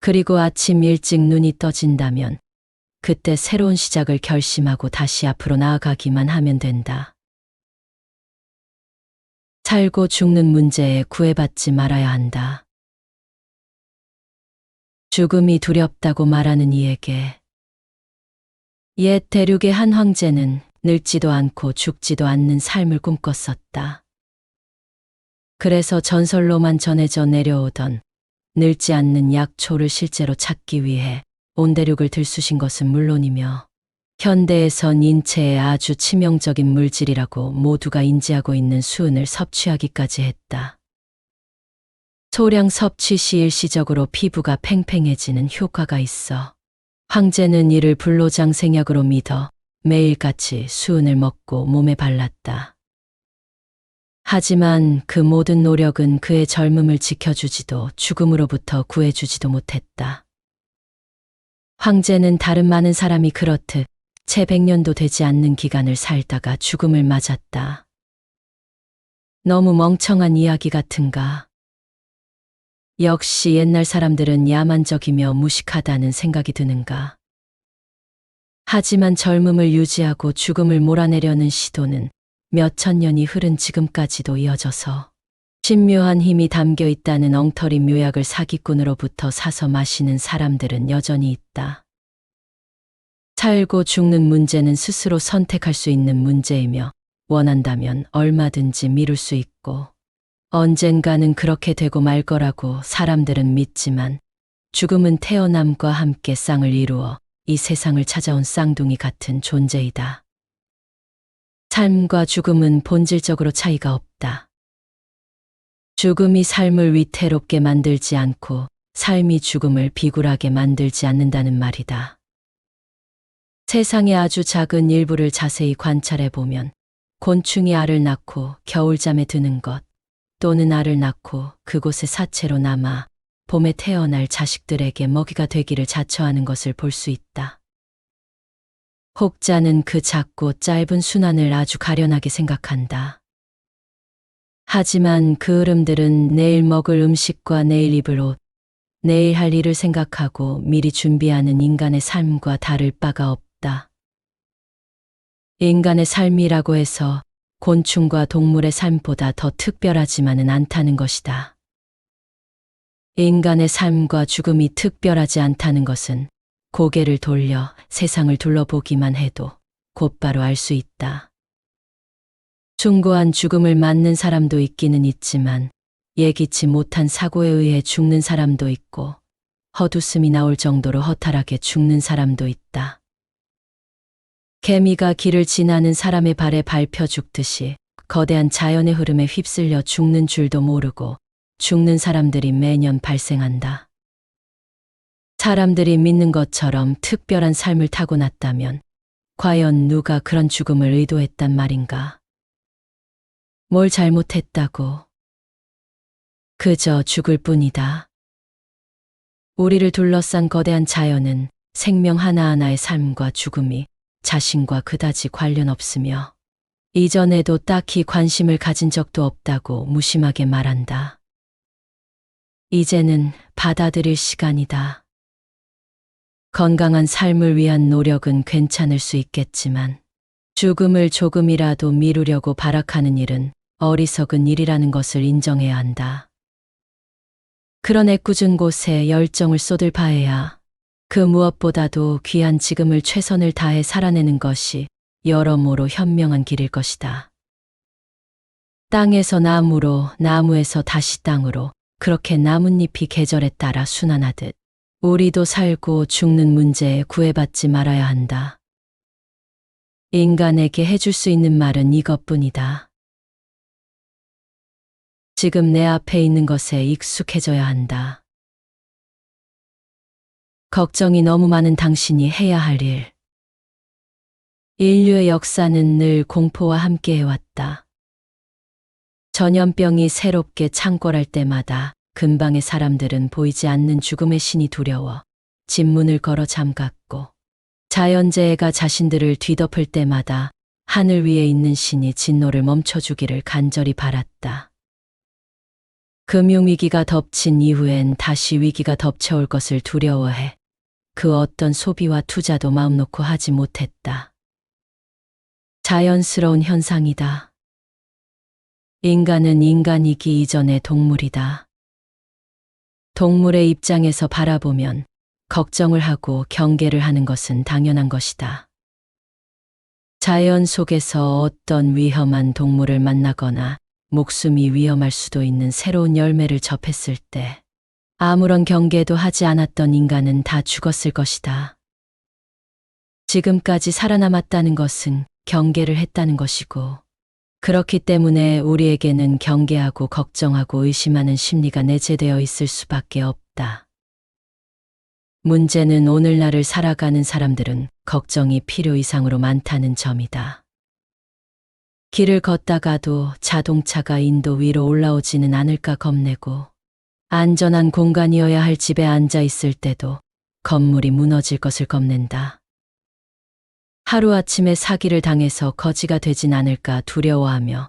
그리고 아침 일찍 눈이 떠진다면 그때 새로운 시작을 결심하고 다시 앞으로 나아가기만 하면 된다. 살고 죽는 문제에 구애받지 말아야 한다. 죽음이 두렵다고 말하는 이에게 옛 대륙의 한 황제는 늙지도 않고 죽지도 않는 삶을 꿈꿨었다. 그래서 전설로만 전해져 내려오던 늙지 않는 약초를 실제로 찾기 위해 온 대륙을 들쑤신 것은 물론이며 현대에선 인체에 아주 치명적인 물질이라고 모두가 인지하고 있는 수은을 섭취하기까지 했다. 소량 섭취 시 일시적으로 피부가 팽팽해지는 효과가 있어 황제는 이를 불로장생약으로 믿어 매일같이 수은을 먹고 몸에 발랐다. 하지만 그 모든 노력은 그의 젊음을 지켜주지도 죽음으로부터 구해주지도 못했다. 황제는 다른 많은 사람이 그렇듯 채 100년도 되지 않는 기간을 살다가 죽음을 맞았다. 너무 멍청한 이야기 같은가? 역시 옛날 사람들은 야만적이며 무식하다는 생각이 드는가? 하지만 젊음을 유지하고 죽음을 몰아내려는 시도는 몇천 년이 흐른 지금까지도 이어져서 신묘한 힘이 담겨 있다는 엉터리 묘약을 사기꾼으로부터 사서 마시는 사람들은 여전히 있다. 살고 죽는 문제는 스스로 선택할 수 있는 문제이며 원한다면 얼마든지 미룰 수 있고 언젠가는 그렇게 되고 말 거라고 사람들은 믿지만 죽음은 태어남과 함께 쌍을 이루어 이 세상을 찾아온 쌍둥이 같은 존재이다. 삶과 죽음은 본질적으로 차이가 없다. 죽음이 삶을 위태롭게 만들지 않고 삶이 죽음을 비굴하게 만들지 않는다는 말이다. 세상의 아주 작은 일부를 자세히 관찰해 보면 곤충이 알을 낳고 겨울잠에 드는 것 또는 알을 낳고 그곳에 사체로 남아 봄에 태어날 자식들에게 먹이가 되기를 자처하는 것을 볼 수 있다. 혹자는 그 작고 짧은 순환을 아주 가련하게 생각한다. 하지만 그 흐름들은 내일 먹을 음식과 내일 입을 옷, 내일 할 일을 생각하고 미리 준비하는 인간의 삶과 다를 바가 없다. 인간의 삶이라고 해서 곤충과 동물의 삶보다 더 특별하지만은 않다는 것이다. 인간의 삶과 죽음이 특별하지 않다는 것은 고개를 돌려 세상을 둘러보기만 해도 곧바로 알 수 있다. 숭고한 죽음을 맞는 사람도 있기는 있지만 예기치 못한 사고에 의해 죽는 사람도 있고 헛웃음이 나올 정도로 허탈하게 죽는 사람도 있다. 개미가 길을 지나는 사람의 발에 밟혀 죽듯이 거대한 자연의 흐름에 휩쓸려 죽는 줄도 모르고 죽는 사람들이 매년 발생한다. 사람들이 믿는 것처럼 특별한 삶을 타고났다면 과연 누가 그런 죽음을 의도했단 말인가? 뭘 잘못했다고? 그저 죽을 뿐이다. 우리를 둘러싼 거대한 자연은 생명 하나하나의 삶과 죽음이 자신과 그다지 관련 없으며 이전에도 딱히 관심을 가진 적도 없다고 무심하게 말한다. 이제는 받아들일 시간이다. 건강한 삶을 위한 노력은 괜찮을 수 있겠지만 죽음을 조금이라도 미루려고 발악하는 일은 어리석은 일이라는 것을 인정해야 한다. 그런 애꿎은 곳에 열정을 쏟을 바에야 그 무엇보다도 귀한 지금을 최선을 다해 살아내는 것이 여러모로 현명한 길일 것이다. 땅에서 나무로, 나무에서 다시 땅으로 그렇게 나뭇잎이 계절에 따라 순환하듯 우리도 살고 죽는 문제에 구애받지 말아야 한다. 인간에게 해줄 수 있는 말은 이것뿐이다. 지금 내 앞에 있는 것에 익숙해져야 한다. 걱정이 너무 많은 당신이 해야 할 일. 인류의 역사는 늘 공포와 함께 해왔다. 전염병이 새롭게 창궐할 때마다 근방의 사람들은 보이지 않는 죽음의 신이 두려워 집문을 걸어 잠갔고 자연재해가 자신들을 뒤덮을 때마다 하늘 위에 있는 신이 진노를 멈춰주기를 간절히 바랐다. 금융위기가 덮친 이후엔 다시 위기가 덮쳐올 것을 두려워해 그 어떤 소비와 투자도 마음 놓고 하지 못했다. 자연스러운 현상이다. 인간은 인간이기 이전의 동물이다. 동물의 입장에서 바라보면 걱정을 하고 경계를 하는 것은 당연한 것이다. 자연 속에서 어떤 위험한 동물을 만나거나 목숨이 위험할 수도 있는 새로운 열매를 접했을 때 아무런 경계도 하지 않았던 인간은 다 죽었을 것이다. 지금까지 살아남았다는 것은 경계를 했다는 것이고, 그렇기 때문에 우리에게는 경계하고 걱정하고 의심하는 심리가 내재되어 있을 수밖에 없다. 문제는 오늘날을 살아가는 사람들은 걱정이 필요 이상으로 많다는 점이다. 길을 걷다가도 자동차가 인도 위로 올라오지는 않을까 겁내고, 안전한 공간이어야 할 집에 앉아 있을 때도 건물이 무너질 것을 겁낸다. 하루아침에 사기를 당해서 거지가 되진 않을까 두려워하며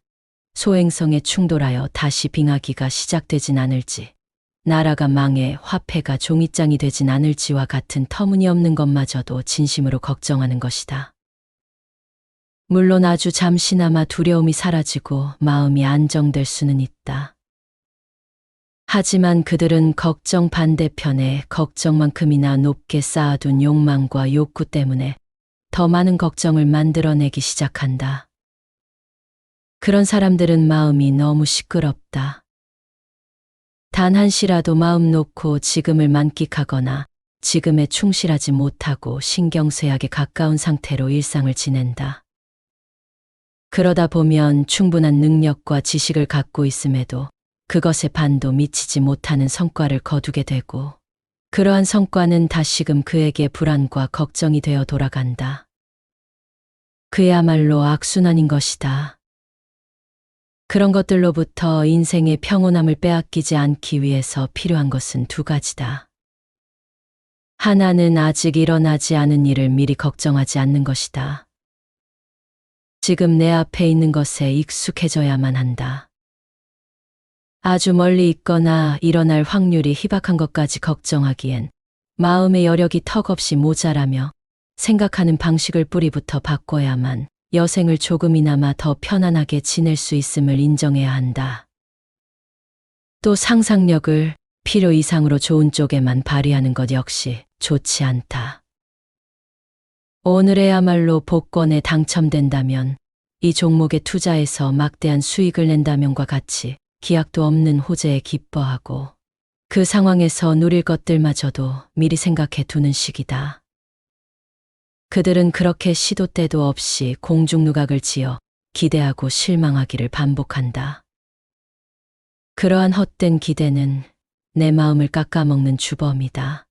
소행성에 충돌하여 다시 빙하기가 시작되진 않을지, 나라가 망해 화폐가 종이장이 되진 않을지와 같은 터무니없는 것마저도 진심으로 걱정하는 것이다. 물론 아주 잠시나마 두려움이 사라지고 마음이 안정될 수는 있다. 하지만 그들은 걱정 반대편에 걱정만큼이나 높게 쌓아둔 욕망과 욕구 때문에 더 많은 걱정을 만들어내기 시작한다. 그런 사람들은 마음이 너무 시끄럽다. 단 한시라도 마음 놓고 지금을 만끽하거나 지금에 충실하지 못하고 신경쇠약에 가까운 상태로 일상을 지낸다. 그러다 보면 충분한 능력과 지식을 갖고 있음에도 그것에 반도 미치지 못하는 성과를 거두게 되고, 그러한 성과는 다시금 그에게 불안과 걱정이 되어 돌아간다. 그야말로 악순환인 것이다. 그런 것들로부터 인생의 평온함을 빼앗기지 않기 위해서 필요한 것은 두 가지다. 하나는 아직 일어나지 않은 일을 미리 걱정하지 않는 것이다. 지금 내 앞에 있는 것에 익숙해져야만 한다. 아주 멀리 있거나 일어날 확률이 희박한 것까지 걱정하기엔 마음의 여력이 턱없이 모자라며 생각하는 방식을 뿌리부터 바꿔야만 여생을 조금이나마 더 편안하게 지낼 수 있음을 인정해야 한다. 또 상상력을 필요 이상으로 좋은 쪽에만 발휘하는 것 역시 좋지 않다. 오늘에야말로 복권에 당첨된다면, 이 종목에 투자해서 막대한 수익을 낸다면과 같이 기약도 없는 호재에 기뻐하고 그 상황에서 누릴 것들마저도 미리 생각해 두는 식이다. 그들은 그렇게 시도 때도 없이 공중누각을 지어 기대하고 실망하기를 반복한다. 그러한 헛된 기대는 내 마음을 깎아먹는 주범이다.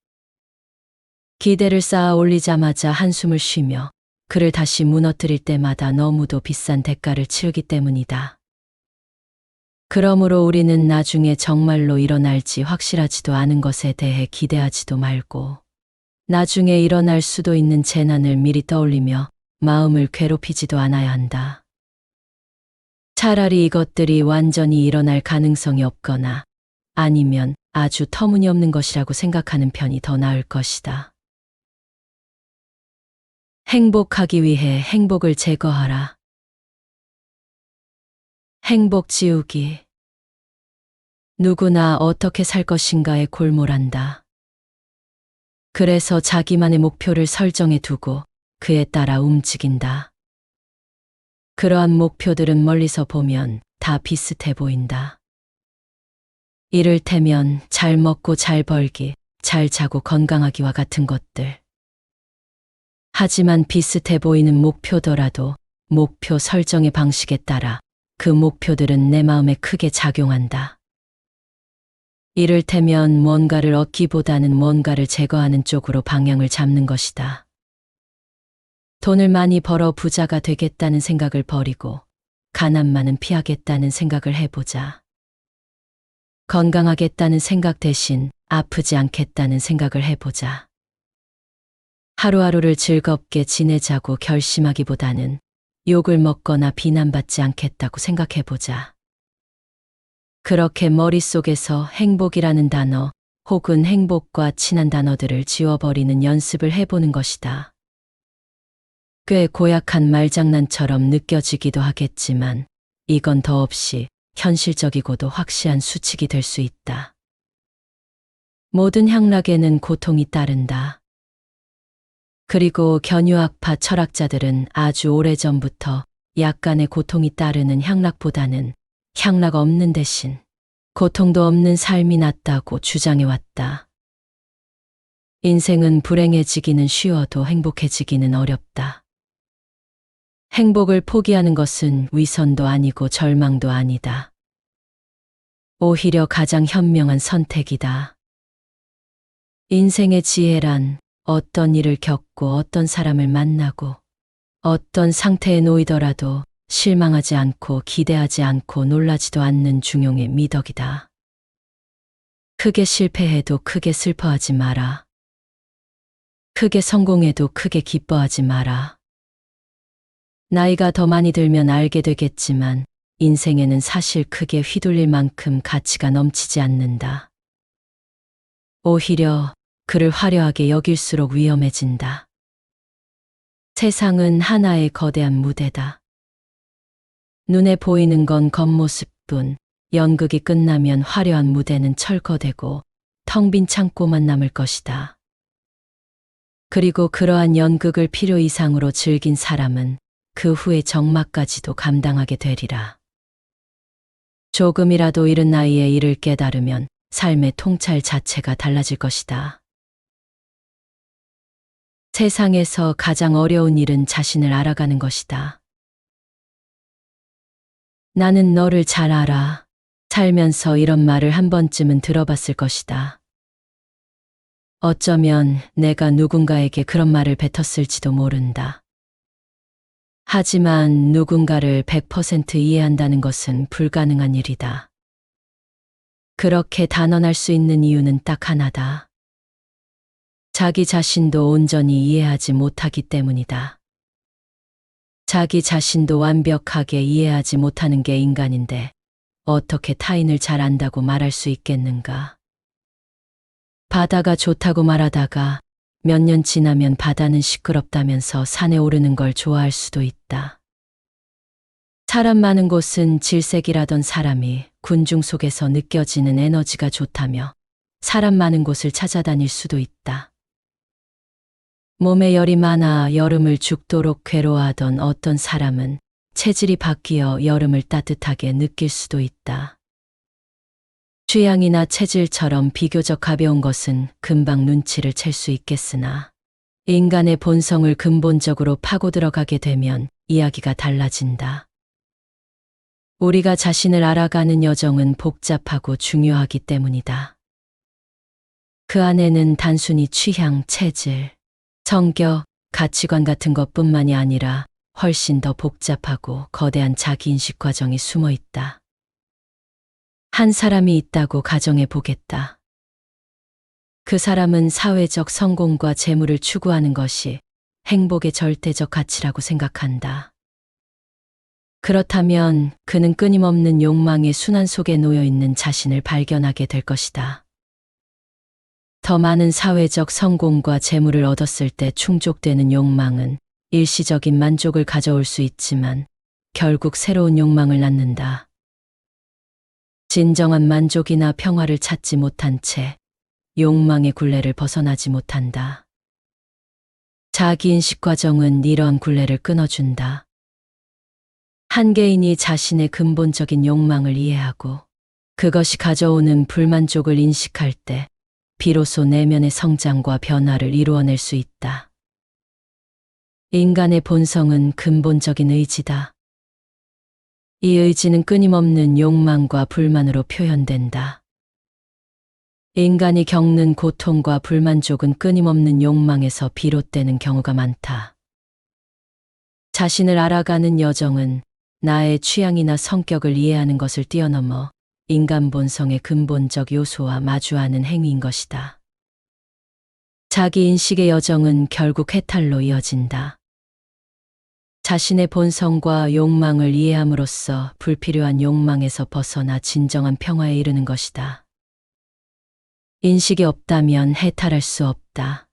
기대를 쌓아 올리자마자 한숨을 쉬며 그를 다시 무너뜨릴 때마다 너무도 비싼 대가를 치르기 때문이다. 그러므로 우리는 나중에 정말로 일어날지 확실하지도 않은 것에 대해 기대하지도 말고, 나중에 일어날 수도 있는 재난을 미리 떠올리며 마음을 괴롭히지도 않아야 한다. 차라리 이것들이 완전히 일어날 가능성이 없거나 아니면 아주 터무니없는 것이라고 생각하는 편이 더 나을 것이다. 행복하기 위해 행복을 제거하라. 행복 지우기. 누구나 어떻게 살 것인가에 골몰한다. 그래서 자기만의 목표를 설정해 두고 그에 따라 움직인다. 그러한 목표들은 멀리서 보면 다 비슷해 보인다. 이를테면 잘 먹고 잘 벌기, 잘 자고 건강하기와 같은 것들. 하지만 비슷해 보이는 목표더라도 목표 설정의 방식에 따라 그 목표들은 내 마음에 크게 작용한다. 이를테면 뭔가를 얻기보다는 뭔가를 제거하는 쪽으로 방향을 잡는 것이다. 돈을 많이 벌어 부자가 되겠다는 생각을 버리고 가난만은 피하겠다는 생각을 해보자. 건강하겠다는 생각 대신 아프지 않겠다는 생각을 해보자. 하루하루를 즐겁게 지내자고 결심하기보다는 욕을 먹거나 비난받지 않겠다고 생각해보자. 그렇게 머릿속에서 행복이라는 단어 혹은 행복과 친한 단어들을 지워버리는 연습을 해보는 것이다. 꽤 고약한 말장난처럼 느껴지기도 하겠지만 이건 더없이 현실적이고도 확실한 수칙이 될 수 있다. 모든 향락에는 고통이 따른다. 그리고 견유학파 철학자들은 아주 오래전부터 약간의 고통이 따르는 향락보다는 향락 없는 대신 고통도 없는 삶이 낫다고 주장해왔다. 인생은 불행해지기는 쉬워도 행복해지기는 어렵다. 행복을 포기하는 것은 위선도 아니고 절망도 아니다. 오히려 가장 현명한 선택이다. 인생의 지혜란 어떤 일을 겪고 어떤 사람을 만나고 어떤 상태에 놓이더라도 실망하지 않고 기대하지 않고 놀라지도 않는 중용의 미덕이다. 크게 실패해도 크게 슬퍼하지 마라. 크게 성공해도 크게 기뻐하지 마라. 나이가 더 많이 들면 알게 되겠지만 인생에는 사실 크게 휘둘릴 만큼 가치가 넘치지 않는다. 오히려 그를 화려하게 여길수록 위험해진다. 세상은 하나의 거대한 무대다. 눈에 보이는 건 겉모습뿐, 연극이 끝나면 화려한 무대는 철거되고 텅 빈 창고만 남을 것이다. 그리고 그러한 연극을 필요 이상으로 즐긴 사람은 그 후의 적막까지도 감당하게 되리라. 조금이라도 이른 나이에 이를 깨달으면 삶의 통찰 자체가 달라질 것이다. 세상에서 가장 어려운 일은 자신을 알아가는 것이다. 나는 너를 잘 알아. 살면서 이런 말을 한 번쯤은 들어봤을 것이다. 어쩌면 내가 누군가에게 그런 말을 뱉었을지도 모른다. 하지만 누군가를 100% 이해한다는 것은 불가능한 일이다. 그렇게 단언할 수 있는 이유는 딱 하나다. 자기 자신도 온전히 이해하지 못하기 때문이다. 자기 자신도 완벽하게 이해하지 못하는 게 인간인데 어떻게 타인을 잘 안다고 말할 수 있겠는가? 바다가 좋다고 말하다가 몇 년 지나면 바다는 시끄럽다면서 산에 오르는 걸 좋아할 수도 있다. 사람 많은 곳은 질색이라던 사람이 군중 속에서 느껴지는 에너지가 좋다며 사람 많은 곳을 찾아다닐 수도 있다. 몸에 열이 많아 여름을 죽도록 괴로워하던 어떤 사람은 체질이 바뀌어 여름을 따뜻하게 느낄 수도 있다. 취향이나 체질처럼 비교적 가벼운 것은 금방 눈치를 챌 수 있겠으나 인간의 본성을 근본적으로 파고 들어가게 되면 이야기가 달라진다. 우리가 자신을 알아가는 여정은 복잡하고 중요하기 때문이다. 그 안에는 단순히 취향, 체질, 성격, 가치관 같은 것뿐만이 아니라 훨씬 더 복잡하고 거대한 자기인식 과정이 숨어 있다. 한 사람이 있다고 가정해 보겠다. 그 사람은 사회적 성공과 재물을 추구하는 것이 행복의 절대적 가치라고 생각한다. 그렇다면 그는 끊임없는 욕망의 순환 속에 놓여 있는 자신을 발견하게 될 것이다. 더 많은 사회적 성공과 재물을 얻었을 때 충족되는 욕망은 일시적인 만족을 가져올 수 있지만 결국 새로운 욕망을 낳는다. 진정한 만족이나 평화를 찾지 못한 채 욕망의 굴레를 벗어나지 못한다. 자기인식 과정은 이러한 굴레를 끊어준다. 한 개인이 자신의 근본적인 욕망을 이해하고 그것이 가져오는 불만족을 인식할 때 비로소 내면의 성장과 변화를 이루어낼 수 있다. 인간의 본성은 근본적인 의지다. 이 의지는 끊임없는 욕망과 불만으로 표현된다. 인간이 겪는 고통과 불만족은 끊임없는 욕망에서 비롯되는 경우가 많다. 자신을 알아가는 여정은 나의 취향이나 성격을 이해하는 것을 뛰어넘어 인간 본성의 근본적 요소와 마주하는 행위인 것이다. 자기 인식의 여정은 결국 해탈로 이어진다. 자신의 본성과 욕망을 이해함으로써 불필요한 욕망에서 벗어나 진정한 평화에 이르는 것이다. 인식이 없다면 해탈할 수 없다.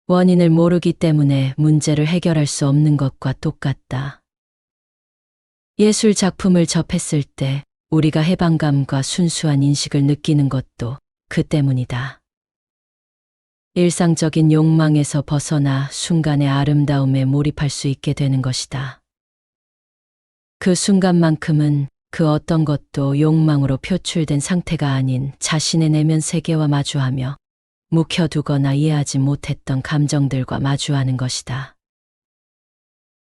원인을 모르기 때문에 문제를 해결할 수 없는 것과 똑같다. 예술 작품을 접했을 때 우리가 해방감과 순수한 인식을 느끼는 것도 그 때문이다. 일상적인 욕망에서 벗어나 순간의 아름다움에 몰입할 수 있게 되는 것이다. 그 순간만큼은 그 어떤 것도 욕망으로 표출된 상태가 아닌 자신의 내면 세계와 마주하며 묵혀두거나 이해하지 못했던 감정들과 마주하는 것이다.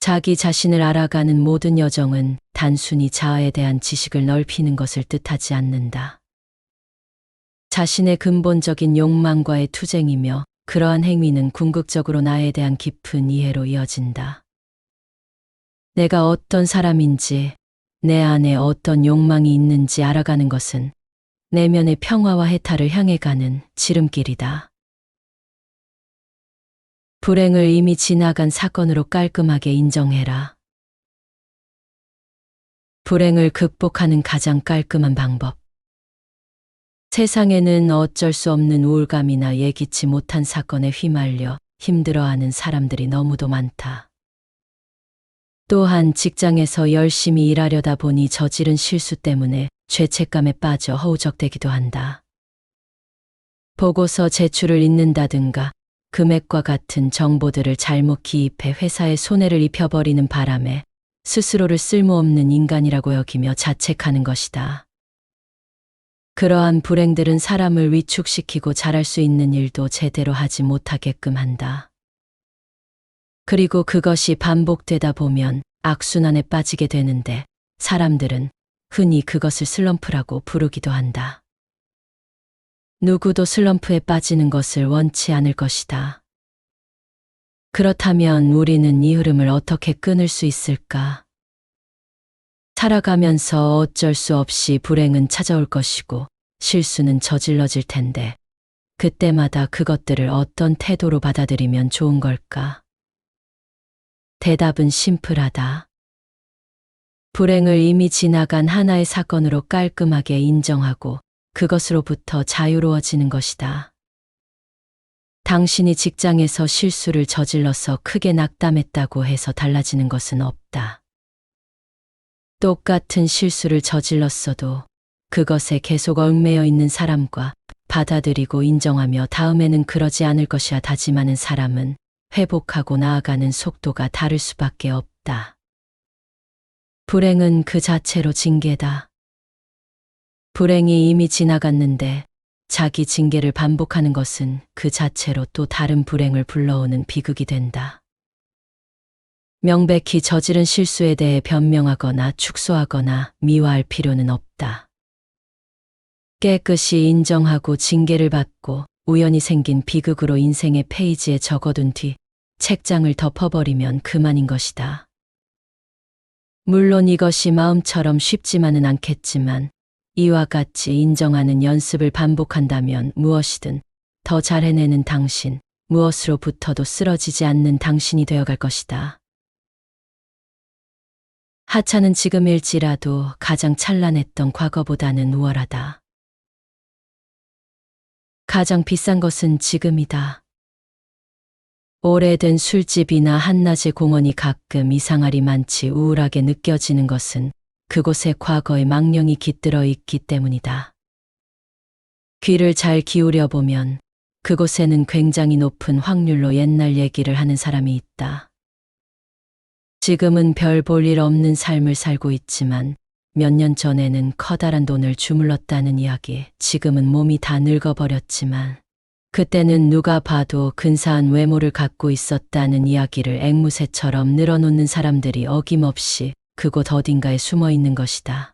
자기 자신을 알아가는 모든 여정은 단순히 자아에 대한 지식을 넓히는 것을 뜻하지 않는다. 자신의 근본적인 욕망과의 투쟁이며 그러한 행위는 궁극적으로 나에 대한 깊은 이해로 이어진다. 내가 어떤 사람인지, 내 안에 어떤 욕망이 있는지 알아가는 것은 내면의 평화와 해탈을 향해 가는 지름길이다. 불행을 이미 지나간 사건으로 깔끔하게 인정해라. 불행을 극복하는 가장 깔끔한 방법. 세상에는 어쩔 수 없는 우울감이나 예기치 못한 사건에 휘말려 힘들어하는 사람들이 너무도 많다. 또한 직장에서 열심히 일하려다 보니 저지른 실수 때문에 죄책감에 빠져 허우적대기도 한다. 보고서 제출을 잊는다든가 금액과 같은 정보들을 잘못 기입해 회사에 손해를 입혀버리는 바람에 스스로를 쓸모없는 인간이라고 여기며 자책하는 것이다. 그러한 불행들은 사람을 위축시키고 잘할 수 있는 일도 제대로 하지 못하게끔 한다. 그리고 그것이 반복되다 보면 악순환에 빠지게 되는데 사람들은 흔히 그것을 슬럼프라고 부르기도 한다. 누구도 슬럼프에 빠지는 것을 원치 않을 것이다. 그렇다면 우리는 이 흐름을 어떻게 끊을 수 있을까? 살아가면서 어쩔 수 없이 불행은 찾아올 것이고 실수는 저질러질 텐데 그때마다 그것들을 어떤 태도로 받아들이면 좋은 걸까? 대답은 심플하다. 불행을 이미 지나간 하나의 사건으로 깔끔하게 인정하고 그것으로부터 자유로워지는 것이다. 당신이 직장에서 실수를 저질러서 크게 낙담했다고 해서 달라지는 것은 없다. 똑같은 실수를 저질렀어도 그것에 계속 얽매여 있는 사람과 받아들이고 인정하며 다음에는 그러지 않을 것이야 다짐하는 사람은 회복하고 나아가는 속도가 다를 수밖에 없다. 불행은 그 자체로 징계다. 불행이 이미 지나갔는데 자기 징계를 반복하는 것은 그 자체로 또 다른 불행을 불러오는 비극이 된다. 명백히 저지른 실수에 대해 변명하거나 축소하거나 미화할 필요는 없다. 깨끗이 인정하고 징계를 받고 우연히 생긴 비극으로 인생의 페이지에 적어둔 뒤 책장을 덮어버리면 그만인 것이다. 물론 이것이 마음처럼 쉽지만은 않겠지만 이와 같이 인정하는 연습을 반복한다면 무엇이든 더 잘 해내는 당신, 무엇으로부터도 쓰러지지 않는 당신이 되어갈 것이다. 하찮은 지금일지라도 가장 찬란했던 과거보다는 우월하다. 가장 비싼 것은 지금이다. 오래된 술집이나 한낮의 공원이 가끔 이상하리 많지 우울하게 느껴지는 것은 그곳에 과거의 망령이 깃들어 있기 때문이다. 귀를 잘 기울여 보면 그곳에는 굉장히 높은 확률로 옛날 얘기를 하는 사람이 있다. 지금은 별 볼 일 없는 삶을 살고 있지만 몇 년 전에는 커다란 돈을 주물렀다는 이야기, 지금은 몸이 다 늙어버렸지만 그때는 누가 봐도 근사한 외모를 갖고 있었다는 이야기를 앵무새처럼 늘어놓는 사람들이 어김없이 그곳 어딘가에 숨어 있는 것이다.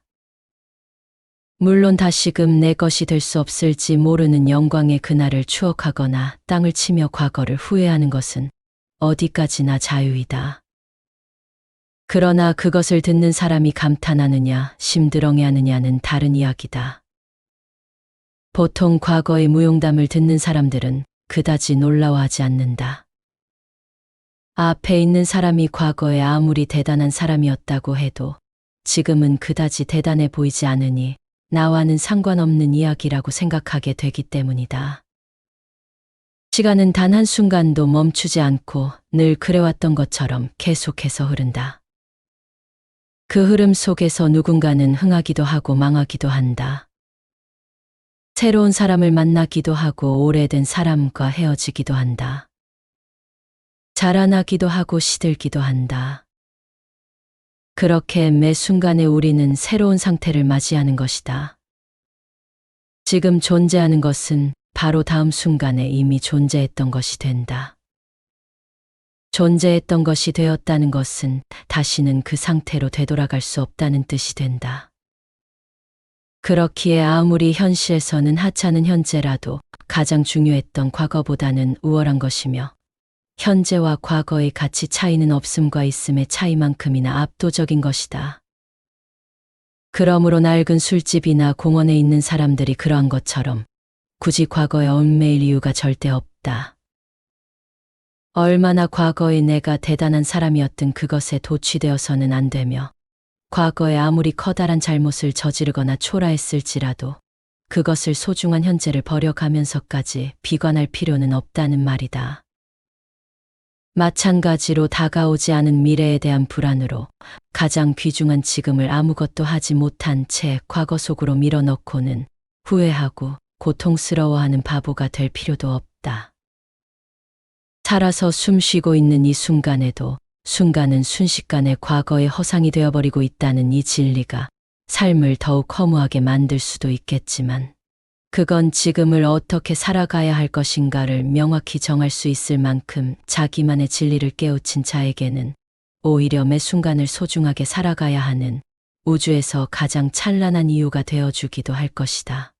물론 다시금 내 것이 될 수 없을지 모르는 영광의 그날을 추억하거나 땅을 치며 과거를 후회하는 것은 어디까지나 자유이다. 그러나 그것을 듣는 사람이 감탄하느냐, 심드렁해하느냐는 다른 이야기다. 보통 과거의 무용담을 듣는 사람들은 그다지 놀라워하지 않는다. 앞에 있는 사람이 과거에 아무리 대단한 사람이었다고 해도 지금은 그다지 대단해 보이지 않으니 나와는 상관없는 이야기라고 생각하게 되기 때문이다. 시간은 단 한순간도 멈추지 않고 늘 그래왔던 것처럼 계속해서 흐른다. 그 흐름 속에서 누군가는 흥하기도 하고 망하기도 한다. 새로운 사람을 만나기도 하고 오래된 사람과 헤어지기도 한다. 자라나기도 하고 시들기도 한다. 그렇게 매 순간에 우리는 새로운 상태를 맞이하는 것이다. 지금 존재하는 것은 바로 다음 순간에 이미 존재했던 것이 된다. 존재했던 것이 되었다는 것은 다시는 그 상태로 되돌아갈 수 없다는 뜻이 된다. 그렇기에 아무리 현실에서는 하찮은 현재라도 가장 중요했던 과거보다는 우월한 것이며 현재와 과거의 가치 차이는 없음과 있음의 차이만큼이나 압도적인 것이다. 그러므로 낡은 술집이나 공원에 있는 사람들이 그러한 것처럼 굳이 과거에 얽매일 이유가 절대 없다. 얼마나 과거의 내가 대단한 사람이었든 그것에 도취되어서는 안 되며 과거에 아무리 커다란 잘못을 저지르거나 초라했을지라도 그것을 소중한 현재를 버려가면서까지 비관할 필요는 없다는 말이다. 마찬가지로 다가오지 않은 미래에 대한 불안으로 가장 귀중한 지금을 아무것도 하지 못한 채 과거 속으로 밀어넣고는 후회하고 고통스러워하는 바보가 될 필요도 없다. 살아서 숨 쉬고 있는 이 순간에도 순간은 순식간에 과거의 허상이 되어버리고 있다는 이 진리가 삶을 더욱 허무하게 만들 수도 있겠지만 그건 지금을 어떻게 살아가야 할 것인가를 명확히 정할 수 있을 만큼 자기만의 진리를 깨우친 자에게는 오히려 매 순간을 소중하게 살아가야 하는 우주에서 가장 찬란한 이유가 되어주기도 할 것이다.